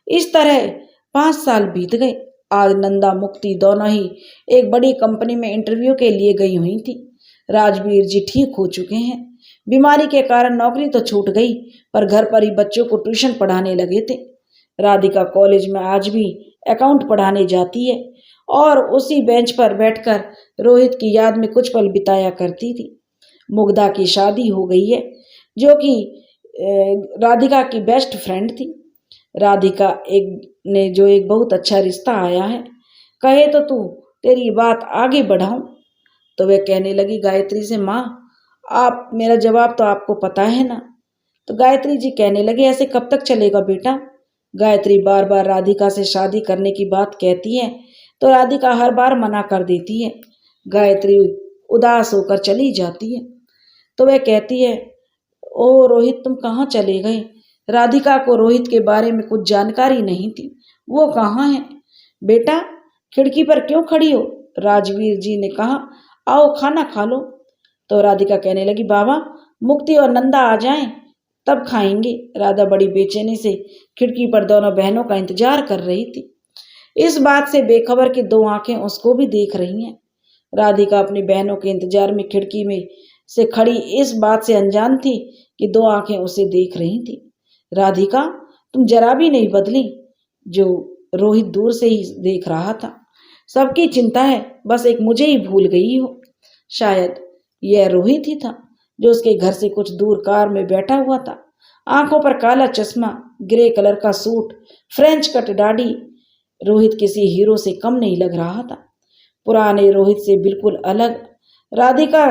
इस तरह 5 साल बीत गए। आज नंदा मुक्ति दोनों ही एक बड़ी कंपनी में इंटरव्यू के लिए गई हुई थी। राजवीर जी ठीक हो चुके हैं, बीमारी के कारण नौकरी तो छूट गई पर घर पर ही बच्चों को ट्यूशन पढ़ाने लगे थे। राधिका कॉलेज में आज भी अकाउंट पढ़ाने जाती है और उसी बेंच पर बैठकर रोहित की याद में कुछ पल बिताया करती थी। मुग्धा की शादी हो गई है, जो कि राधिका की बेस्ट फ्रेंड थी। राधिका एक बहुत अच्छा रिश्ता आया है, कहे तो तू तेरी बात आगे बढ़ाऊं। तो वह कहने लगी गायत्री से, माँ आप मेरा जवाब तो आपको पता है ना? तो गायत्री जी कहने लगे, ऐसे कब तक चलेगा बेटा? गायत्री बार बार राधिका से शादी करने की बात कहती है तो राधिका हर बार मना कर देती है। गायत्री उदास होकर चली जाती है। तो वह कहती है, ओ रोहित तुम कहाँ चले गए? राधिका को रोहित के बारे में कुछ जानकारी नहीं थी, वो कहाँ है? बेटा खिड़की पर क्यों खड़ी हो? राजवीर जी ने कहा, आओ खाना खा लो। तो राधिका कहने लगी, बाबा मुक्ति और नंदा आ जाएं तब खाएंगे। राधा बड़ी बेचैनी से खिड़की पर दोनों बहनों का इंतजार कर रही थी, इस बात से बेखबर कि 2 आंखें उसको भी देख रही हैं। राधिका अपनी बहनों के इंतजार में खिड़की में से खड़ी इस बात से अनजान थी कि 2 आंखें उसे देख रही थी। राधिका तुम जरा भी नहीं बदली। जो रोहित दूर से ही देख रहा था, सबकी चिंता है, बस एक मुझे ही भूल गई हो। शायद यह रोहित ही था जो उसके घर से कुछ दूर कार में बैठा हुआ था। आंखों पर काला चश्मा, ग्रे कलर का सूट, फ्रेंच कट दाढ़ी। रोहित किसी हीरो से कम नहीं लग रहा था, पुराने रोहित से बिल्कुल अलग। राधिका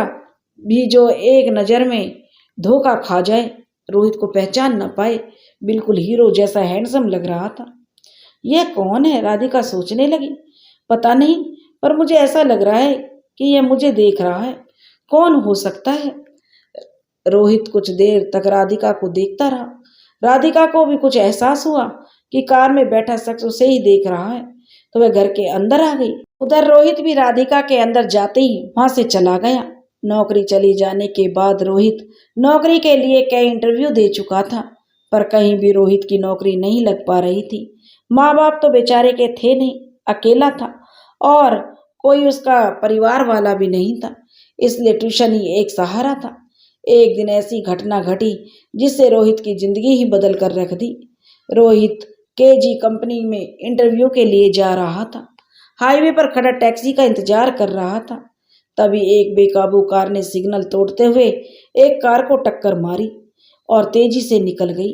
भी जो एक नज़र में धोखा खा जाए, रोहित को पहचान न पाए, बिल्कुल हीरो जैसा हैंडसम लग रहा था। यह कौन है? राधिका सोचने लगी। पता नहीं, पर मुझे ऐसा लग रहा है कि यह मुझे देख रहा है। कौन हो सकता है? रोहित कुछ देर तक राधिका को देखता रहा। राधिका को भी कुछ एहसास हुआ कि कार में बैठा शख्स उसे ही देख रहा है, तो वह घर के अंदर आ गई। उधर रोहित भी राधिका के अंदर जाते ही वहां से चला गया। नौकरी चली जाने के बाद रोहित नौकरी के लिए कई इंटरव्यू दे चुका था, पर कहीं भी रोहित की नौकरी नहीं लग पा रही थी। माँ बाप तो बेचारे के थे नहीं, अकेला था और कोई उसका परिवार वाला भी नहीं था, इसलिए ट्यूशन ही एक सहारा था। एक दिन ऐसी घटना घटी जिससे रोहित की जिंदगी ही बदल कर रख दी। रोहित केजी कंपनी में इंटरव्यू के लिए जा रहा था। हाईवे पर खड़ा टैक्सी का इंतजार कर रहा था। तभी एक बेकाबू कार ने सिग्नल तोड़ते हुए एक कार को टक्कर मारी और तेजी से निकल गई।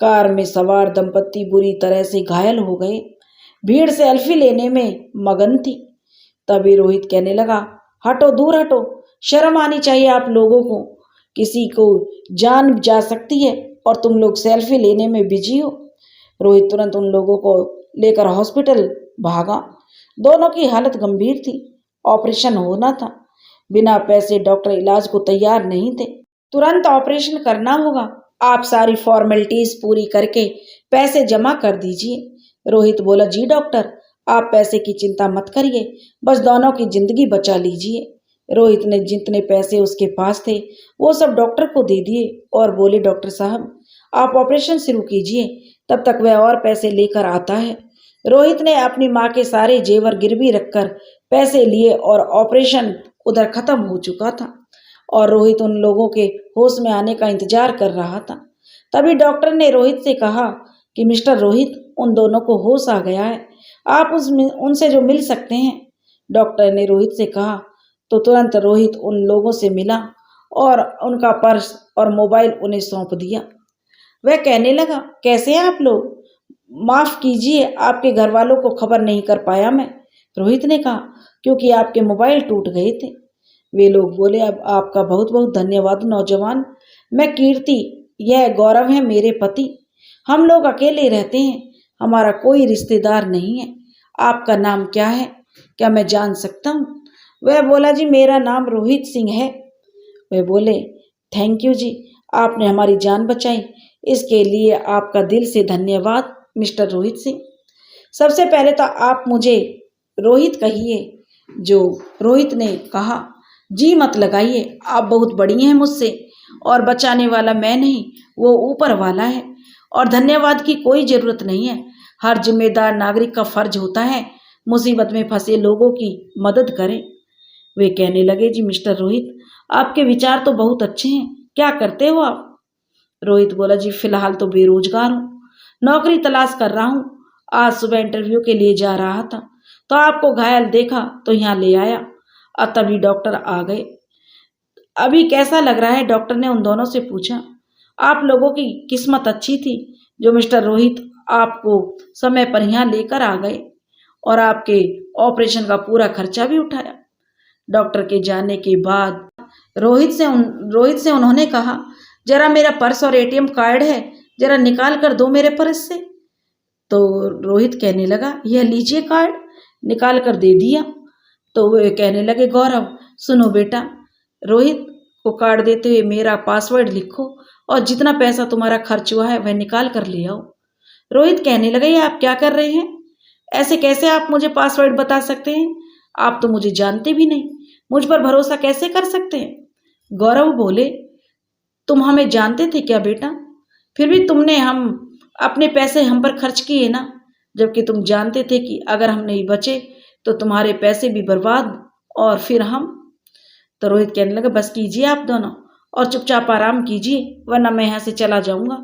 कार में सवार दंपत्ति बुरी तरह से घायल हो गए। भीड़ से सेल्फी लेने में मगन थी। तभी रोहित कहने लगा, हटो दूर हटो, शर्म आनी चाहिए आप लोगों को, किसी को जान जा सकती है। और तुम लोग सेल्फी लेने में बिजी हो। रोहित तुरंत उन लोगों को लेकर हॉस्पिटल भागा। दोनों की हालत गंभीर थी, ऑपरेशन होना था। बिना पैसे डॉक्टर इलाज को तैयार नहीं थे। तुरंत ऑपरेशन करना होगा, आप सारी फॉर्मेलिटीज पूरी करके पैसे जमा कर दीजिए। रोहित बोला, जी डॉक्टर, आप पैसे की चिंता मत करिए, बस दोनों की जिंदगी बचा लीजिए। रोहित ने जितने पैसे उसके पास थे वो सब डॉक्टर को दे दिए और बोले, डॉक्टर साहब आप ऑपरेशन शुरू कीजिए, तब तक वह और पैसे लेकर आता है। रोहित ने अपनी माँ के सारे जेवर गिरवी रखकर पैसे लिए और ऑपरेशन उधर खत्म हो चुका था और रोहित उन लोगों के होश में आने का इंतजार कर रहा था। तभी डॉक्टर ने रोहित से कहा कि मिस्टर रोहित, उन दोनों को होश आ गया है, आप उनसे जो मिल सकते हैं। डॉक्टर ने रोहित से कहा तो तुरंत रोहित उन लोगों से मिला और उनका पर्स और मोबाइल उन्हें सौंप दिया। वह कहने लगा, कैसे हैं आप लोग? माफ कीजिए, आपके घर वालों को खबर नहीं कर पाया मैं। रोहित ने कहा, क्योंकि आपके मोबाइल टूट गए थे। वे लोग बोले, अब आपका बहुत बहुत धन्यवाद नौजवान। मैं कीर्ति, यह गौरव है मेरे पति। हम लोग अकेले रहते हैं, हमारा कोई रिश्तेदार नहीं है। आपका नाम क्या है, क्या मैं जान सकता हूँ? वह बोला, जी मेरा नाम रोहित सिंह है। वे बोले, थैंक यू जी, आपने हमारी जान बचाई, इसके लिए आपका दिल से धन्यवाद मिस्टर रोहित सिंह। सबसे पहले तो आप मुझे रोहित कहिए। जो रोहित ने कहा, जी मत लगाइए, आप बहुत बड़ी हैं मुझसे और बचाने वाला मैं नहीं, वो ऊपर वाला है और धन्यवाद की कोई ज़रूरत नहीं है। हर जिम्मेदार नागरिक का फर्ज होता है मुसीबत में फंसे लोगों की मदद करें। वे कहने लगे, जी मिस्टर रोहित, आपके विचार तो बहुत अच्छे हैं, क्या करते हो आप? रोहित बोला, जी फिलहाल तो बेरोजगार हूँ, नौकरी तलाश कर रहा हूँ। आज सुबह इंटरव्यू के लिए जा रहा था तो आपको घायल देखा तो यहाँ ले आया और तभी डॉक्टर आ गए। अभी कैसा लग रहा है? डॉक्टर ने उन दोनों से पूछा। आप लोगों की किस्मत अच्छी थी जो मिस्टर रोहित आपको समय पर यहाँ लेकर आ गए और आपके ऑपरेशन का पूरा खर्चा भी उठाया। डॉक्टर के जाने के बाद रोहित से उन्होंने कहा, जरा मेरा पर्स और एटीएम कार्ड है, जरा निकाल कर दो मेरे पर्स से। तो रोहित कहने लगा, यह लीजिए कार्ड, निकाल कर दे दिया। तो वे कहने लगे, गौरव सुनो बेटा, रोहित को कार्ड देते हुए, मेरा पासवर्ड लिखो और जितना पैसा तुम्हारा खर्च हुआ है वह निकाल कर ले आओ। रोहित कहने लगे, ये आप क्या कर रहे हैं? ऐसे कैसे आप मुझे पासवर्ड बता सकते हैं? आप तो मुझे जानते भी नहीं, मुझ पर भरोसा कैसे कर सकते हैं? गौरव बोले, तुम हमें जानते थे क्या बेटा? फिर भी तुमने हम अपने पैसे हम पर खर्च किए ना, जबकि तुम जानते थे कि अगर हम नहीं बचे तो तुम्हारे पैसे भी बर्बाद और फिर हम। तो रोहित कहने लगा, बस कीजिए आप दोनों और चुपचाप आराम कीजिए, वरना मैं यहाँ से चला जाऊंगा।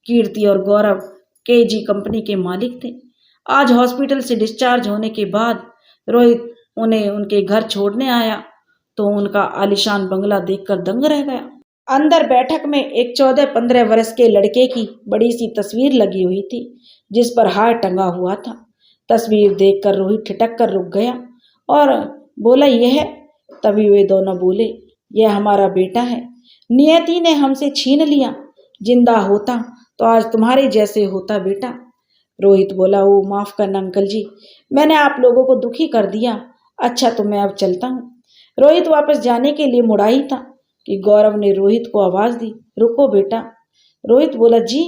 कीर्ति और गौरव केजी कंपनी के मालिक थे। आज हॉस्पिटल से डिस्चार्ज होने के बाद रोहित उन्हें उनके घर छोड़ने आया तो उनका आलीशान बंगला देखकर दंग रह गया। अंदर बैठक में एक 14-15 वर्ष के लड़के की बड़ी सी तस्वीर लगी हुई थी जिस पर हार टंगा हुआ था। तस्वीर देखकर रोहित ठिठक कर रुक गया और बोला, यह है? तभी वे दोनों बोले, यह हमारा बेटा है, नियति ने हमसे छीन लिया, जिंदा होता तो आज तुम्हारे जैसे होता बेटा। रोहित बोला, ओ माफ करना अंकल जी, मैंने आप लोगों को दुखी कर दिया। अच्छा तो मैं अब चलता हूँ। रोहित वापस जाने के लिए मुड़ा ही था कि गौरव ने रोहित को आवाज दी, रुको बेटा। रोहित बोला, जी।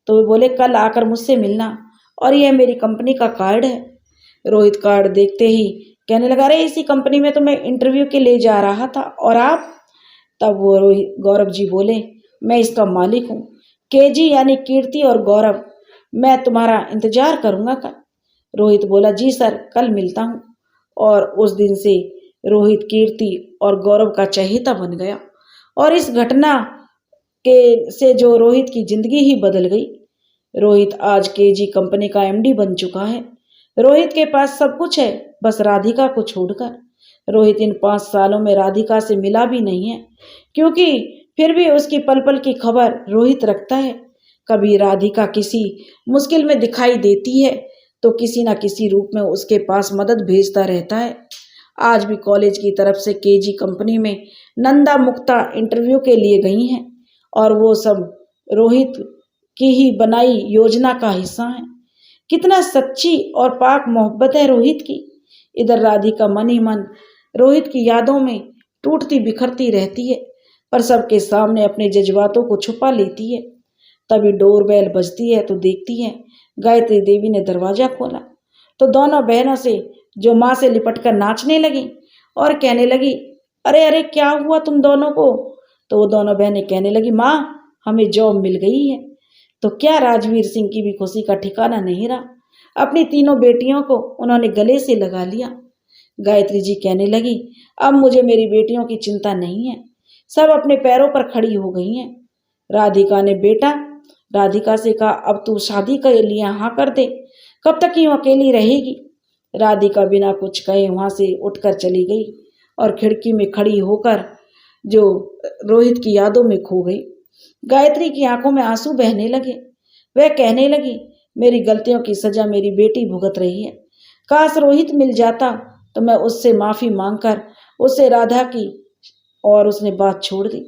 तो वे बोले, कल आकर मुझसे मिलना और यह मेरी कंपनी का कार्ड है। रोहित कार्ड देखते ही कहने लगा, अरे इसी कंपनी में तो मैं इंटरव्यू के लिए जा रहा था और आप? तब वो गौरव जी बोले, मैं इसका मालिक हूँ, केजी यानी कीर्ति और गौरव, मैं तुम्हारा इंतजार करूँगा कल। रोहित बोला, जी सर, कल मिलता हूँ। और उस दिन से रोहित कीर्ति और गौरव का चहेता बन गया और इस घटना के से जो रोहित की जिंदगी ही बदल गई। रोहित आज केजी कंपनी का एमडी बन चुका है। रोहित के पास सब कुछ है, बस राधिका को छोड़कर। रोहित इन 5 सालों में राधिका से मिला भी नहीं है, क्योंकि फिर भी उसकी पल पल की खबर रोहित रखता है। कभी राधिका किसी मुश्किल में दिखाई देती है तो किसी न किसी रूप में उसके पास मदद भेजता रहता है। आज भी कॉलेज की तरफ से केजी कंपनी में नंदा मुक्ता इंटरव्यू के लिए गई हैं और वो सब रोहित की ही बनाई योजना का हिस्सा हैं। कितना सच्ची और पाक मोहब्बत है रोहित की। इधर राधिका मन ही मन रोहित की यादों में टूटती बिखरती रहती है, पर सबके सामने अपने जज्बातों को छुपा लेती है। तभी डोरबेल बजती है तो देखती है गायत्री देवी ने दरवाजा खोला तो दोनों बहनों से जो माँ से लिपटकर नाचने लगी और कहने लगी, अरे अरे क्या हुआ तुम दोनों को। तो वो दोनों बहनें कहने लगी, माँ हमें जॉब मिल गई है। तो क्या राजवीर सिंह की भी खुशी का ठिकाना नहीं रहा। अपनी तीनों बेटियों को उन्होंने गले से लगा लिया। गायत्री जी कहने लगी, अब मुझे मेरी बेटियों की चिंता नहीं है, सब अपने पैरों पर खड़ी हो गई हैं। राधिका से कहा, अब तू शादी के लिए हाँ कर दे, कब तक यूं अकेली रहेगी। राधिका बिना कुछ कहे वहां से उठकर चली गई और खिड़की में खड़ी होकर जो रोहित की यादों में खो गई। गायत्री की आंखों में आंसू बहने लगे। वह कहने लगी, मेरी गलतियों की सजा मेरी बेटी भुगत रही है। काश रोहित मिल जाता तो मैं उससे माफी मांगकर उससे राधा की, और उसने बात छोड़ दी।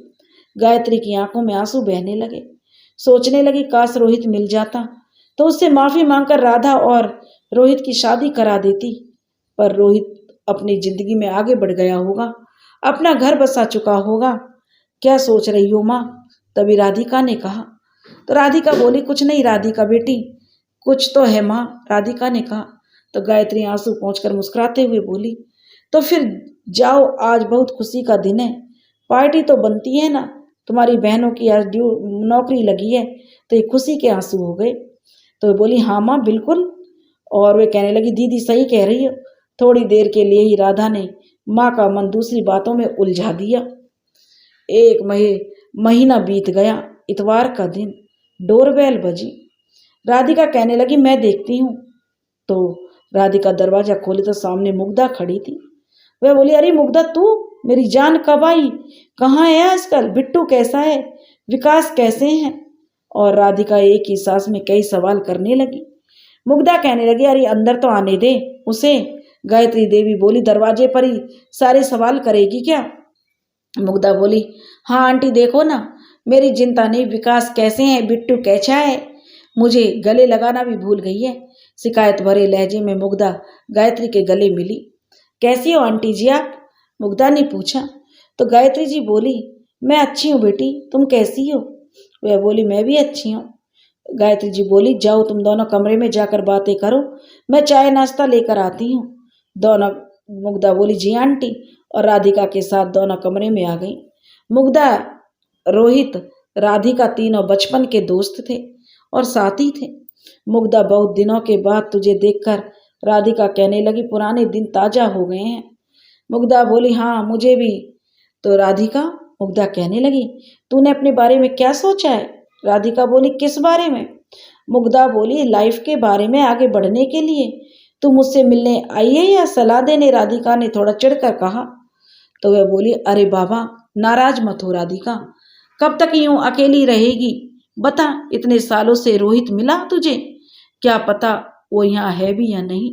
गायत्री की आंखों में आंसू बहने लगे। सोचने लगी, काश रोहित मिल जाता तो उससे माफी मांगकर राधा और रोहित की शादी करा देती। पर रोहित अपनी जिंदगी में आगे बढ़ गया होगा, अपना घर बसा चुका होगा। क्या सोच रही हो माँ? तभी राधिका ने कहा। तो राधिका बोली, कुछ नहीं राधिका बेटी, कुछ तो है माँ, राधिका ने कहा। तो गायत्री आंसू पहुंचकर मुस्कुराते हुए बोली, तो फिर जाओ, आज बहुत खुशी का दिन है, पार्टी तो बनती है ना, तुम्हारी बहनों की आज नौकरी लगी है। तो ये खुशी के आंसू हो गए। तो बोली, हाँ माँ बिल्कुल। और वे कहने लगी, दीदी सही कह रही हो। थोड़ी देर के लिए ही राधा ने माँ का मन दूसरी बातों में उलझा दिया। एक महीना बीत गया। इतवार का दिन, डोरबेल बजी। राधिका कहने लगी, मैं देखती हूँ। तो राधिका दरवाजा खोले तो सामने मुग्धा खड़ी थी। वह बोली, अरे मुग्धा तू, मेरी जान कब आई, कहाँ है आजकल, बिट्टू कैसा है, विकास कैसे हैं। और राधिका एक ही सांस में कई सवाल करने लगी। मुग्धा कहने लगी, अरे अंदर तो आने दे उसे। गायत्री देवी बोली, दरवाजे पर ही सारे सवाल करेगी क्या। मुग्धा बोली, हाँ आंटी देखो ना, मेरी चिंता नहीं, विकास कैसे हैं, बिट्टू कैसा है, मुझे गले लगाना भी भूल गई है। शिकायत भरे लहजे में मुग्धा गायत्री के गले मिली। कैसी हो आंटी जी आप? मुग्धा ने पूछा। तो गायत्री जी बोली, मैं अच्छी हूँ बेटी, तुम कैसी हो? वह बोली, मैं भी अच्छी हूँ। गायत्री जी बोली, जाओ तुम दोनों कमरे में जाकर बातें करो, मैं चाय नाश्ता लेकर आती हूँ। दोनों मुग्धा बोली, जी आंटी, और राधिका के साथ दोनों कमरे में आ गई। मुग्धा, रोहित, राधिका तीनों बचपन के दोस्त थे और साथी थे। मुग्धा, बहुत दिनों के बाद तुझे देखकर, राधिका कहने लगी, पुराने दिन ताजा हो गए हैं। मुग्धा बोली, हाँ मुझे भी। तो राधिका, मुग्धा कहने लगी, तूने अपने बारे में क्या सोचा है? राधिका बोली, किस बारे में? मुग्धा बोली, लाइफ के बारे में, आगे बढ़ने के लिए। तू मुझसे मिलने आई है या सलाह देने? राधिका ने थोड़ा चिढ़कर कहा। तो वह बोली, अरे बाबा नाराज मत हो राधिका, कब तक यूं अकेली रहेगी, बता, इतने सालों से रोहित मिला तुझे, क्या पता वो यहाँ है भी या नहीं।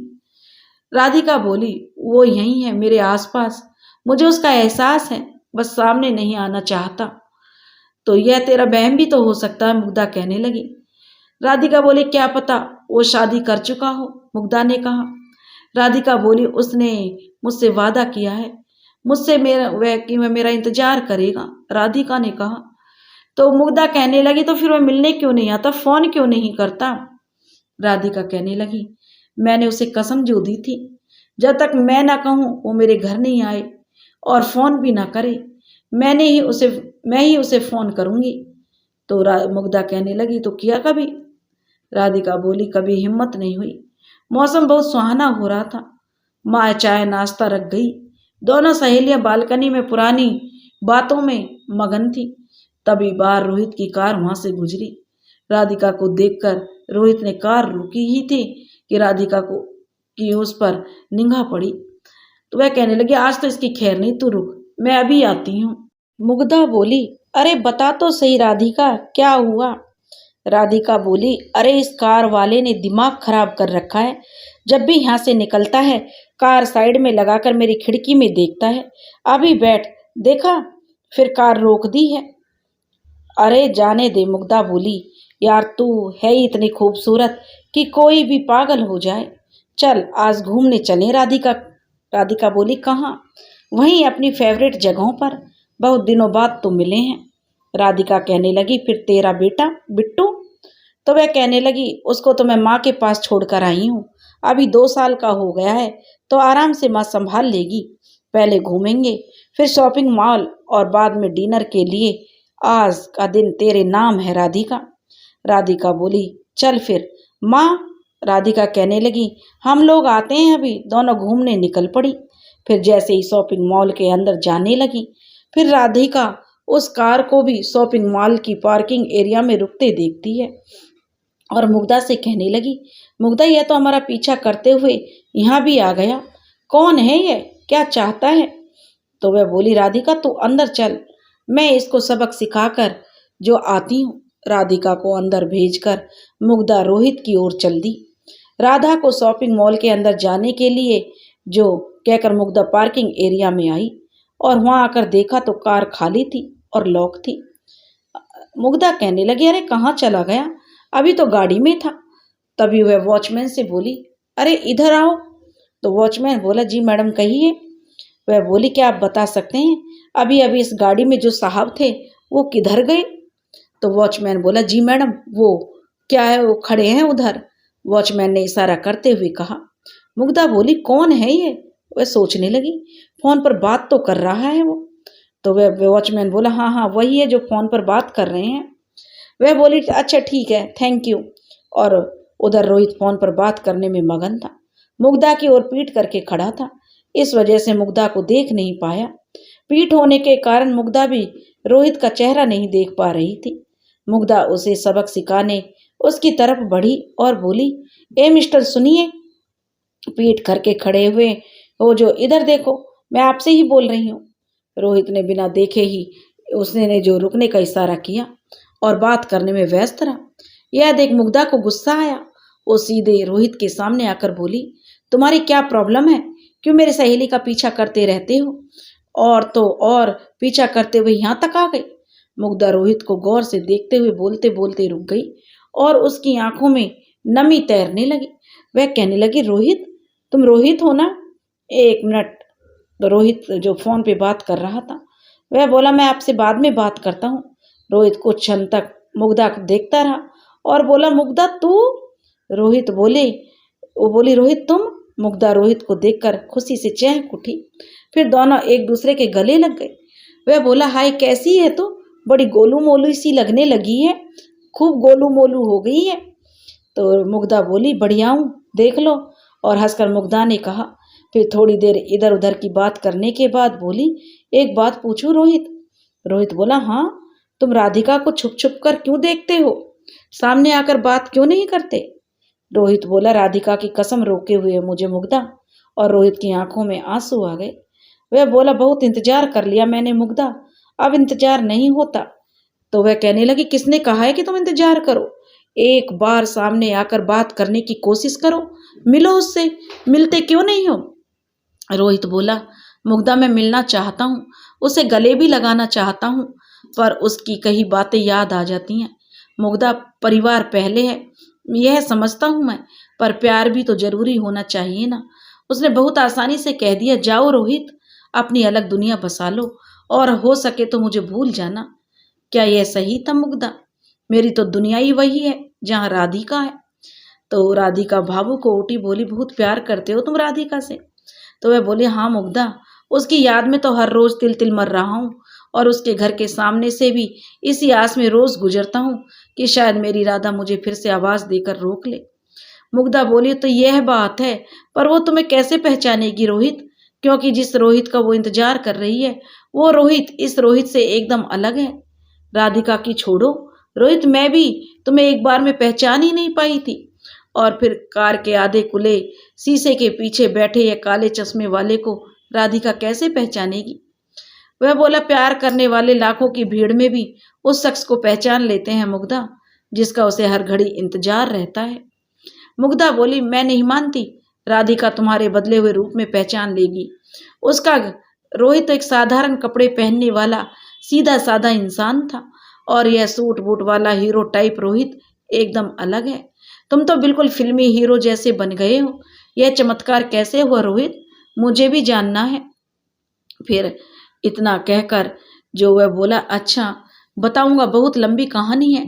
राधिका बोली, वो यहीं है मेरे आसपास, मुझे उसका एहसास है, बस सामने नहीं आना चाहता। तो यह तेरा बहम भी तो हो सकता है, मुग्धा कहने लगी। राधिका बोली, क्या पता वो शादी कर चुका हो, मुग्धा ने कहा। राधिका बोली, उसने मुझसे वादा किया है मुझसे वह मेरा इंतजार करेगा, राधिका ने कहा। तो मुग्धा कहने लगी, तो फिर वह मिलने क्यों नहीं आता, फोन क्यों नहीं करता? राधिका कहने लगी, मैंने उसे कसम जो दी थी, जब तक मैं ना कहूँ वो मेरे घर नहीं आए और फोन भी ना करे, मैं ही उसे फोन करूंगी। तो मुग्धा कहने लगी, तो किया कभी? राधिका बोली, कभी हिम्मत नहीं हुई। मौसम बहुत सुहाना हो रहा था। माँ चाय नाश्ता रख गई। दोनों सहेलियां बालकनी में पुरानी बातों में मगन थी। तभी बाहर रोहित की कार वहां से गुजरी। राधिका को देखकर रोहित ने कार रुकी ही थी कि राधिका को की उस पर निगाह पड़ी। तो वह कहने लगी, आज तो इसकी खैर नहीं, तू रुक, मैं अभी आती हूँ। मुग्धा बोली, अरे बता तो सही राधिका, क्या हुआ? राधिका बोली, अरे इस कार वाले ने दिमाग खराब कर रखा है, जब भी यहाँ से निकलता है कार साइड में लगाकर मेरी खिड़की में देखता है। अभी बैठ, देखा, फिर कार रोक दी है। अरे जाने दे, मुग्धा बोली। यार तू है ही इतनी खूबसूरत कि कोई भी पागल हो जाए। चल आज घूमने चले। राधिका राधिका बोली, कहाँ? वहीं अपनी फेवरेट जगहों पर। बहुत दिनों बाद तो मिले हैं। राधिका कहने लगी, फिर तेरा बेटा बिट्टू? तो वह कहने लगी, उसको तो मैं माँ के पास छोड़कर आई हूँ। अभी 2 साल का हो गया है, तो आराम से माँ संभाल लेगी। पहले घूमेंगे, फिर शॉपिंग मॉल और बाद में डिनर के लिए। आज का दिन तेरे नाम है राधिका। राधिका बोली, चल फिर माँ। राधिका कहने लगी, हम लोग आते हैं अभी। दोनों घूमने निकल पड़ी। फिर जैसे ही शॉपिंग मॉल के अंदर जाने लगी, फिर राधिका उस कार को भी शॉपिंग मॉल की पार्किंग एरिया में रुकते देखती है और मुग्धा से कहने लगी, मुग्धा यह तो हमारा पीछा करते हुए यहाँ भी आ गया। कौन है ये? क्या चाहता है? तो वह बोली, राधिका तू अंदर चल, मैं इसको सबक सिखाकर जो आती हूँ। राधिका को अंदर भेजकर मुग्धा रोहित की ओर चल दी। राधा को शॉपिंग मॉल के अंदर जाने के लिए जो कहकर मुग्धा पार्किंग एरिया में आई और वहां आकर देखा तो कार खाली थी और लॉक थी। मुग्धा कहने लगी, अरे कहाँ चला गया? अभी तो गाड़ी में था। तभी वह वॉचमैन से बोली, अरे इधर आओ। तो वॉचमैन बोला, जी मैडम कहिए। वह बोली, क्या आप बता सकते हैं अभी अभी इस गाड़ी में जो साहब थे वो किधर गए? तो वॉचमैन बोला, जी मैडम वो क्या है, वो खड़े हैं उधर। वॉचमैन ने इशारा करते हुए कहा। मुग्धा बोली, कौन है ये? वह सोचने लगी, फोन पर बात तो कर रहा है वो। तो वह वॉचमैन बोला, हाँ हाँ वही है जो फोन पर बात कर रहे हैं। वह बोली, अच्छा ठीक है, थैंक यू। और उधर रोहित फोन पर बात करने में मगन था। मुग्धा की ओर पीठ करके खड़ा था, इस वजह से मुग्धा को देख नहीं पाया। पीठ होने के कारण मुग्धा भी रोहित का चेहरा नहीं देख पा रही थी। मुग्धा उसे सबक सिखाने उसकी तरफ बढ़ी और बोली, ए मिस्टर सुनिए। पीठ करके खड़े हुए वो जो इधर देखो, मैं आपसे ही बोल रही हूँ। रोहित ने बिना देखे ही उसने ने जो रुकने का इशारा किया और बात करने में व्यस्त रहा। यह देख मुग्धा को गुस्सा आया। वो सीधे रोहित के सामने आकर बोली, तुम्हारी क्या प्रॉब्लम है? क्यों मेरी सहेली का पीछा करते रहते हो? और तो और पीछा करते हुए यहाँ तक आ गई। मुग्धा रोहित को गौर से देखते हुए बोलते बोलते रुक गई और उसकी आंखों में नमी तैरने लगी। वह कहने लगी, रोहित तुम रोहित हो ना? 1 मिनट। तो रोहित जो फोन पे बात कर रहा था वह बोला, मैं आपसे बाद में बात करता हूँ। रोहित कुछ क्षण तक मुग्धा को देखता रहा और बोला, मुग्धा तू? रोहित बोले वो बोली, रोहित तुम? मुग्धा रोहित को देखकर खुशी से चहक उठी। फिर दोनों एक दूसरे के गले लग गए। वह बोला, हाय कैसी है तू? बड़ी गोलू मोलू सी लगने लगी है, खूब गोलू मोलू हो गई है। तो मुग्धा बोली, बढ़िया हूँ, देख लो। और हंसकर मुग्धा ने कहा। फिर थोड़ी देर इधर उधर की बात करने के बाद बोली, एक बात पूछूं रोहित? रोहित बोला, हाँ। तुम राधिका को छुप छुप कर क्यों देखते हो? सामने आकर बात क्यों नहीं करते? रोहित बोला, राधिका की कसम रोके हुए मुझे मुग्धा। और रोहित की आंखों में आंसू आ गए। वह बोला, बहुत इंतजार कर लिया मैंने मुग्धा, अब इंतजार नहीं होता। तो वह कहने लगी, किसने कहा है कि तुम इंतजार करो? एक बार सामने आकर बात करने की कोशिश करो, मिलो उससे। मिलते क्यों नहीं हो? रोहित बोला, मुग्धा मैं मिलना चाहता हूँ, उसे गले भी लगाना चाहता हूँ, पर उसकी कई बातें याद आ जाती हैं। मुग्धा परिवार पहले है, यह समझता हूँ मैं, पर प्यार भी तो जरूरी होना चाहिए ना। उसने बहुत आसानी से कह दिया, जाओ रोहित, अपनी अलग दुनिया बसा लो और हो सके तो मुझे भूल जाना। क्या यह सही था मुग्धा? मेरी तो दुनिया ही वही है जहाँ राधिका है। तो राधिका भावुक हो उठी, बोली, बहुत प्यार करते हो तुम राधिका से? तो वह बोली, हाँ मुग्धा, उसकी याद में तो हर रोज तिल तिल मर रहा हूँ और उसके घर के सामने से भी इसी आस में रोज गुजरता हूँ कि शायद मेरी राधा मुझे फिर से आवाज देकर रोक ले। मुग्धा बोली, तो यह बात है, पर वो तुम्हें कैसे पहचानेगी रोहित? क्योंकि जिस रोहित का वो इंतजार कर रही है वो रोहित इस रोहित से एकदम अलग है। राधिका की छोड़ो रोहित, मैं भी तुम्हें एक बार में पहचान ही नहीं पाई थी। और फिर कार के आधे खुले शीशे के पीछे बैठे ये काले चश्मे वाले को राधिका कैसे पहचानेगी? वह बोला, प्यार करने वाले लाखों की भीड़ में भी उस शख्स को पहचान लेते हैं मुग्धा, जिसका उसे हर घड़ी इंतजार रहता है। मुग्धा बोली, मैं नहीं मानती, राधिका तुम्हारे बदले हुए रूप में पहचान लेगी। उसका रोहित तो एक साधारण कपड़े पहनने वाला सीधा साधा इंसान था और यह सूट बूट वाला हीरो टाइप रोहित एकदम अलग है। तुम तो बिल्कुल फिल्मी हीरो जैसे बन गए हो। यह चमत्कार कैसे हुआ रोहित, मुझे भी जानना है। फिर इतना कहकर जो वह बोला, अच्छा बताऊंगा, बहुत लंबी कहानी है।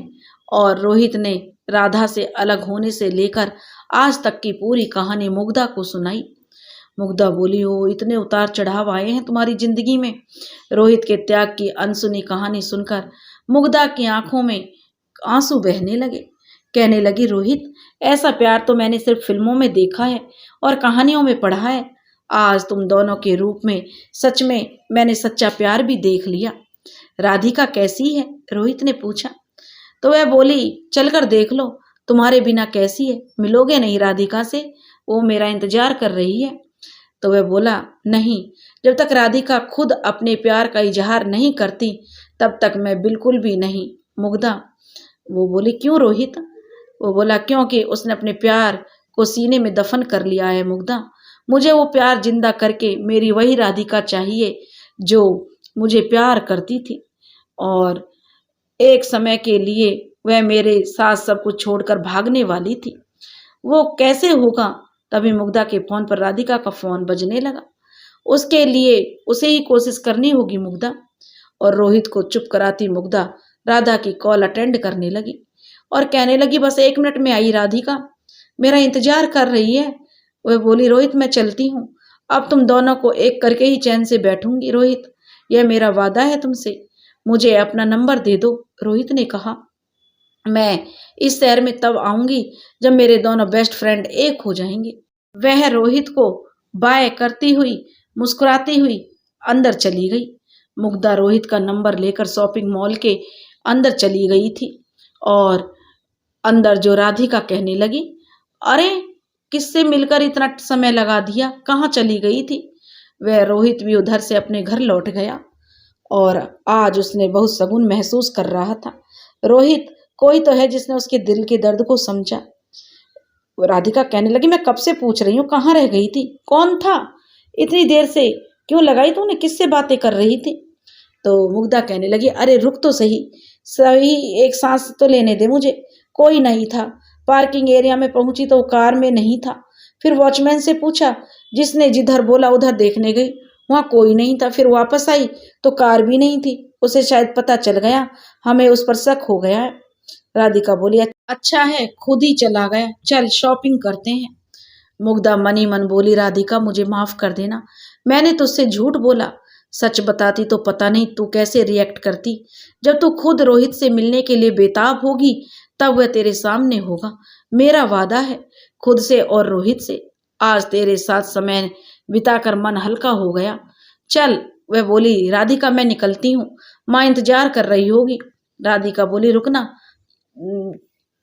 और रोहित ने राधा से अलग होने से लेकर आज तक की पूरी कहानी मुग्धा को सुनाई। मुग्धा बोली, हो इतने उतार चढ़ाव आए हैं तुम्हारी जिंदगी में। रोहित के त्याग की अनसुनी कहानी सुनकर मुग्धा की आंखों में आंसू बहने लगे। कहने लगी, रोहित ऐसा प्यार तो मैंने सिर्फ फिल्मों में देखा है और कहानियों में पढ़ा है। आज तुम दोनों के रूप में सच में मैंने सच्चा प्यार भी देख लिया। राधिका कैसी है, रोहित ने पूछा। तो वह बोली, चलकर देख लो, तुम्हारे बिना कैसी है, मिलोगे नहीं राधिका से, वो मेरा इंतजार कर रही है। तो वह बोला, नहीं, जब तक राधिका खुद अपने प्यार का इजहार नहीं करती तब तक मैं बिल्कुल भी नहीं। मुग्धा वो बोली, क्यों रोहित? वो बोला, क्योंकि उसने अपने प्यार को सीने में दफन कर लिया है मुग्धा। मुझे वो प्यार जिंदा करके मेरी वही राधिका चाहिए जो मुझे प्यार करती थी, और एक समय के लिए वह मेरे साथ सब कुछ छोड़कर भागने वाली थी। वो कैसे होगा? तभी मुग्धा के फोन पर राधिका का फोन बजने लगा। उसके लिए उसे ही कोशिश करनी होगी मुग्धा। और रोहित को चुप कराती मुग्धा राधा की कॉल अटेंड करने लगी और कहने लगी, बस 1 मिनट में आई राधिका, मेरा इंतजार कर रही है। वह बोली, रोहित मैं चलती हूँ, अब तुम दोनों को एक करके ही चैन से बैठूंगी। रोहित, यह मेरा वादा है तुमसे, मुझे अपना नंबर दे दो। रोहित ने कहा, मैं इस शहर में तब आऊंगी जब मेरे दोनों बेस्ट फ्रेंड एक हो जाएंगे। वह रोहित को बाय करती हुई मुस्कुराती हुई अंदर चली गई। मुग्धा रोहित का नंबर लेकर शॉपिंग मॉल के अंदर चली गई थी और अंदर जो राधिका कहने लगी, अरे किससे मिलकर इतना समय लगा दिया, कहाँ चली गई थी? वह रोहित भी उधर से अपने घर लौट गया और आज उसने बहुत सुकून महसूस कर रहा था। रोहित कोई तो है जिसने उसके दिल के दर्द को समझा। राधिका कहने लगी, मैं कब से पूछ रही हूँ कहाँ रह गई थी, कौन था, इतनी देर से क्यों लगाई तूने, किससे बातें कर रही थी? तो मुग्धा कहने लगी, अरे रुक तो सही एक सांस तो लेने दे मुझे। कोई नहीं था। पार्किंग एरिया में पहुंची तो कार में नहीं था। फिर वॉचमैन से पूछा, जिसने जिधर बोला उधर देखने गई, वहां कोई नहीं था। फिर वापस आई तो कार भी नहीं थी। उसे शायद पता चल गया, हमें उस पर शक हो गया है। राधिका बोली, अच्छा है खुद ही चला गया, चल शॉपिंग करते हैं। मुग्धा मनी मन बोली, राधिका मुझे माफ कर देना, मैंने तुझसे झूठ बोला। सच बताती तो पता नहीं तू कैसे रिएक्ट करती। जब तू खुद रोहित से मिलने के लिए बेताब होगी तब वह तेरे सामने होगा। मेरा वादा है खुद से और रोहित से। आज तेरे साथ समय बिताकर मन हल्का हो गया। चल। वह बोली, राधिका मैं निकलती हूँ, माँ इंतजार कर रही होगी। राधिका बोली, रुकना,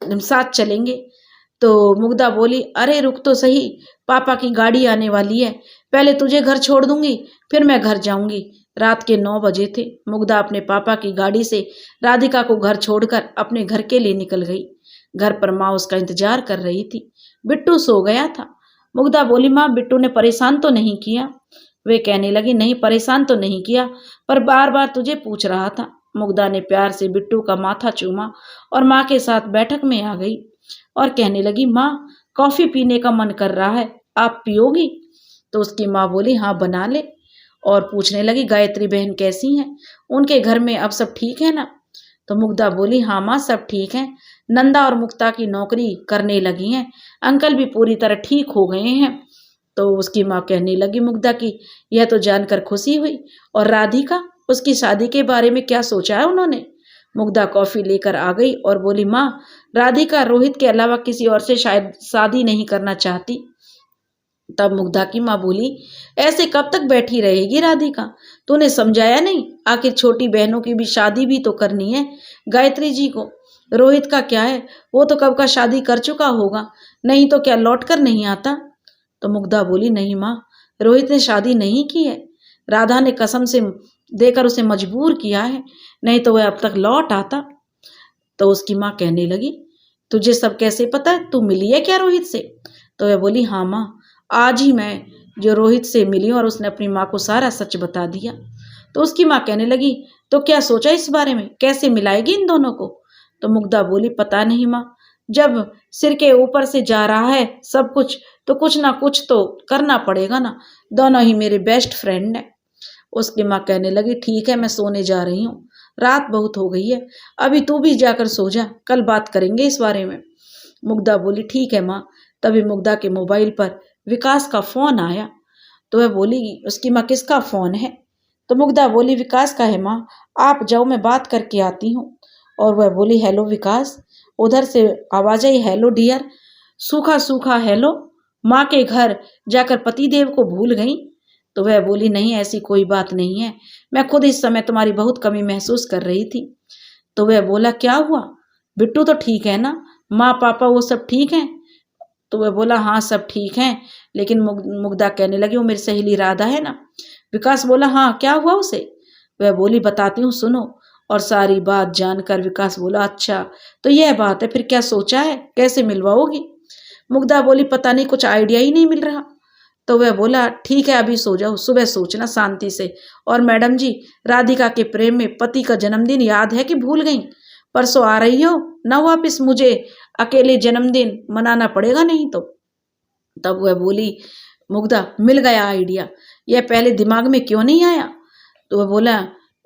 साथ चलेंगे। तो मुग्धा बोली, अरे रुक तो सही, पापा की गाड़ी आने वाली है, पहले तुझे घर छोड़ दूंगी फिर मैं घर जाऊंगी। रात के 9 बजे थे। मुग्धा अपने पापा की गाड़ी से राधिका को घर छोड़कर अपने घर के लिए निकल गई। घर पर माँ उसका इंतजार कर रही थी। बिट्टू सो गया था। मुग्धा बोली, माँ बिट्टू ने परेशान तो नहीं किया? वे कहने लगी, नहीं परेशान तो नहीं किया, पर बार बार तुझे पूछ रहा था। मुग्धा ने प्यार से बिट्टू का माथा चूमा और माँ के साथ बैठक में आ गई और कहने लगी, माँ कॉफी पीने का मन कर रहा है, आप पियोगी? तो उसकी माँ बोली, हाँ बना ले। और पूछने लगी, गायत्री बहन कैसी हैं, उनके घर में अब सब ठीक है ना? तो मुग्धा बोली, हाँ माँ सब ठीक हैं, नंदा और मुक्ता की नौकरी करने लगी हैं, अंकल भी पूरी तरह ठीक हो गए हैं। तो उसकी माँ कहने लगी मुग्धा की यह तो जानकर खुशी हुई, और राधिका उसकी शादी के बारे में क्या सोचा है उन्होंने? मुग्धा कॉफी लेकर आ गई और बोली, माँ राधिका रोहित के अलावा किसी और से शायद शादी नहीं करना चाहती। तब मुग्धा की माँ बोली, ऐसे कब तक बैठी रहेगी राधिका, तूने समझाया नहीं? आखिर छोटी बहनों की भी शादी भी तो करनी है गायत्री जी को। रोहित का क्या है, वो तो कब का शादी कर चुका होगा, नहीं तो क्या लौट कर नहीं आता? तो मुग्धा बोली, नहीं माँ, रोहित ने शादी नहीं की है, राधा ने कसम से देकर उसे मजबूर किया है, नहीं तो वह अब तक लौट आता। तो उसकी माँ कहने लगी, तुझे सब कैसे पता है, तू मिली है क्या रोहित से? तो वह बोली, हाँ माँ, आज ही मैं जो रोहित से मिली और उसने अपनी माँ को सारा सच बता दिया। तो उसकी माँ कहने लगी, तो क्या सोचा इस बारे में, कैसे मिलाएगी इन दोनों को? तो मुग्धा बोली, पता नहीं माँ, जब सिर के ऊपर से जा रहा है सब कुछ तो कुछ ना कुछ तो करना पड़ेगा ना, दोनों ही मेरे बेस्ट फ्रेंड हैं। उसकी माँ कहने लगी, ठीक है मैं सोने जा रही हूँ, रात बहुत हो गई है, अभी तू भी जाकर सो जा, कल बात करेंगे इस बारे में। मुग्धा बोली, ठीक है माँ। तभी मुग्धा के मोबाइल पर विकास का फोन आया। तो वह बोली, उसकी माँ, किसका फोन है? तो मुग्धा बोली, विकास का है माँ, आप जाओ मैं बात करके आती हूँ। और वह बोली, हेलो विकास। उधर से आवाज आई, हेलो डियर। सूखा सूखा हेलो। माँ के घर जाकर पतिदेव को भूल गई? तो वह बोली, नहीं ऐसी कोई बात नहीं है, मैं खुद इस समय तुम्हारी बहुत कमी महसूस कर रही थी। तो वह बोला, क्या हुआ? बिट्टू तो ठीक है ना, माँ पापा वो सब ठीक हैं? तो वह बोला, हाँ सब ठीक हैं, लेकिन मुग्धा कहने लगी, वो मेरी सहेली राधा है ना। विकास बोला, हाँ क्या हुआ उसे? वह बोली, बताती हूँ सुनो। और सारी बात जानकर विकास बोला, अच्छा तो यह बात है, फिर क्या सोचा है, कैसे मिलवाओगी? मुग्धा बोली, पता नहीं, कुछ आइडिया ही नहीं मिल रहा। तो वह बोला, ठीक है अभी सो जाओ, सुबह सोचना शांति से। और मैडम जी, राधिका के प्रेम में पति का जन्मदिन याद है कि भूल गई? परसों आ रही हो ना वापिस, मुझे अकेले जन्मदिन मनाना पड़ेगा नहीं तो। तब वह बोली, मुग्धा मिल गया आइडिया, यह पहले दिमाग में क्यों नहीं आया? तो वह बोला,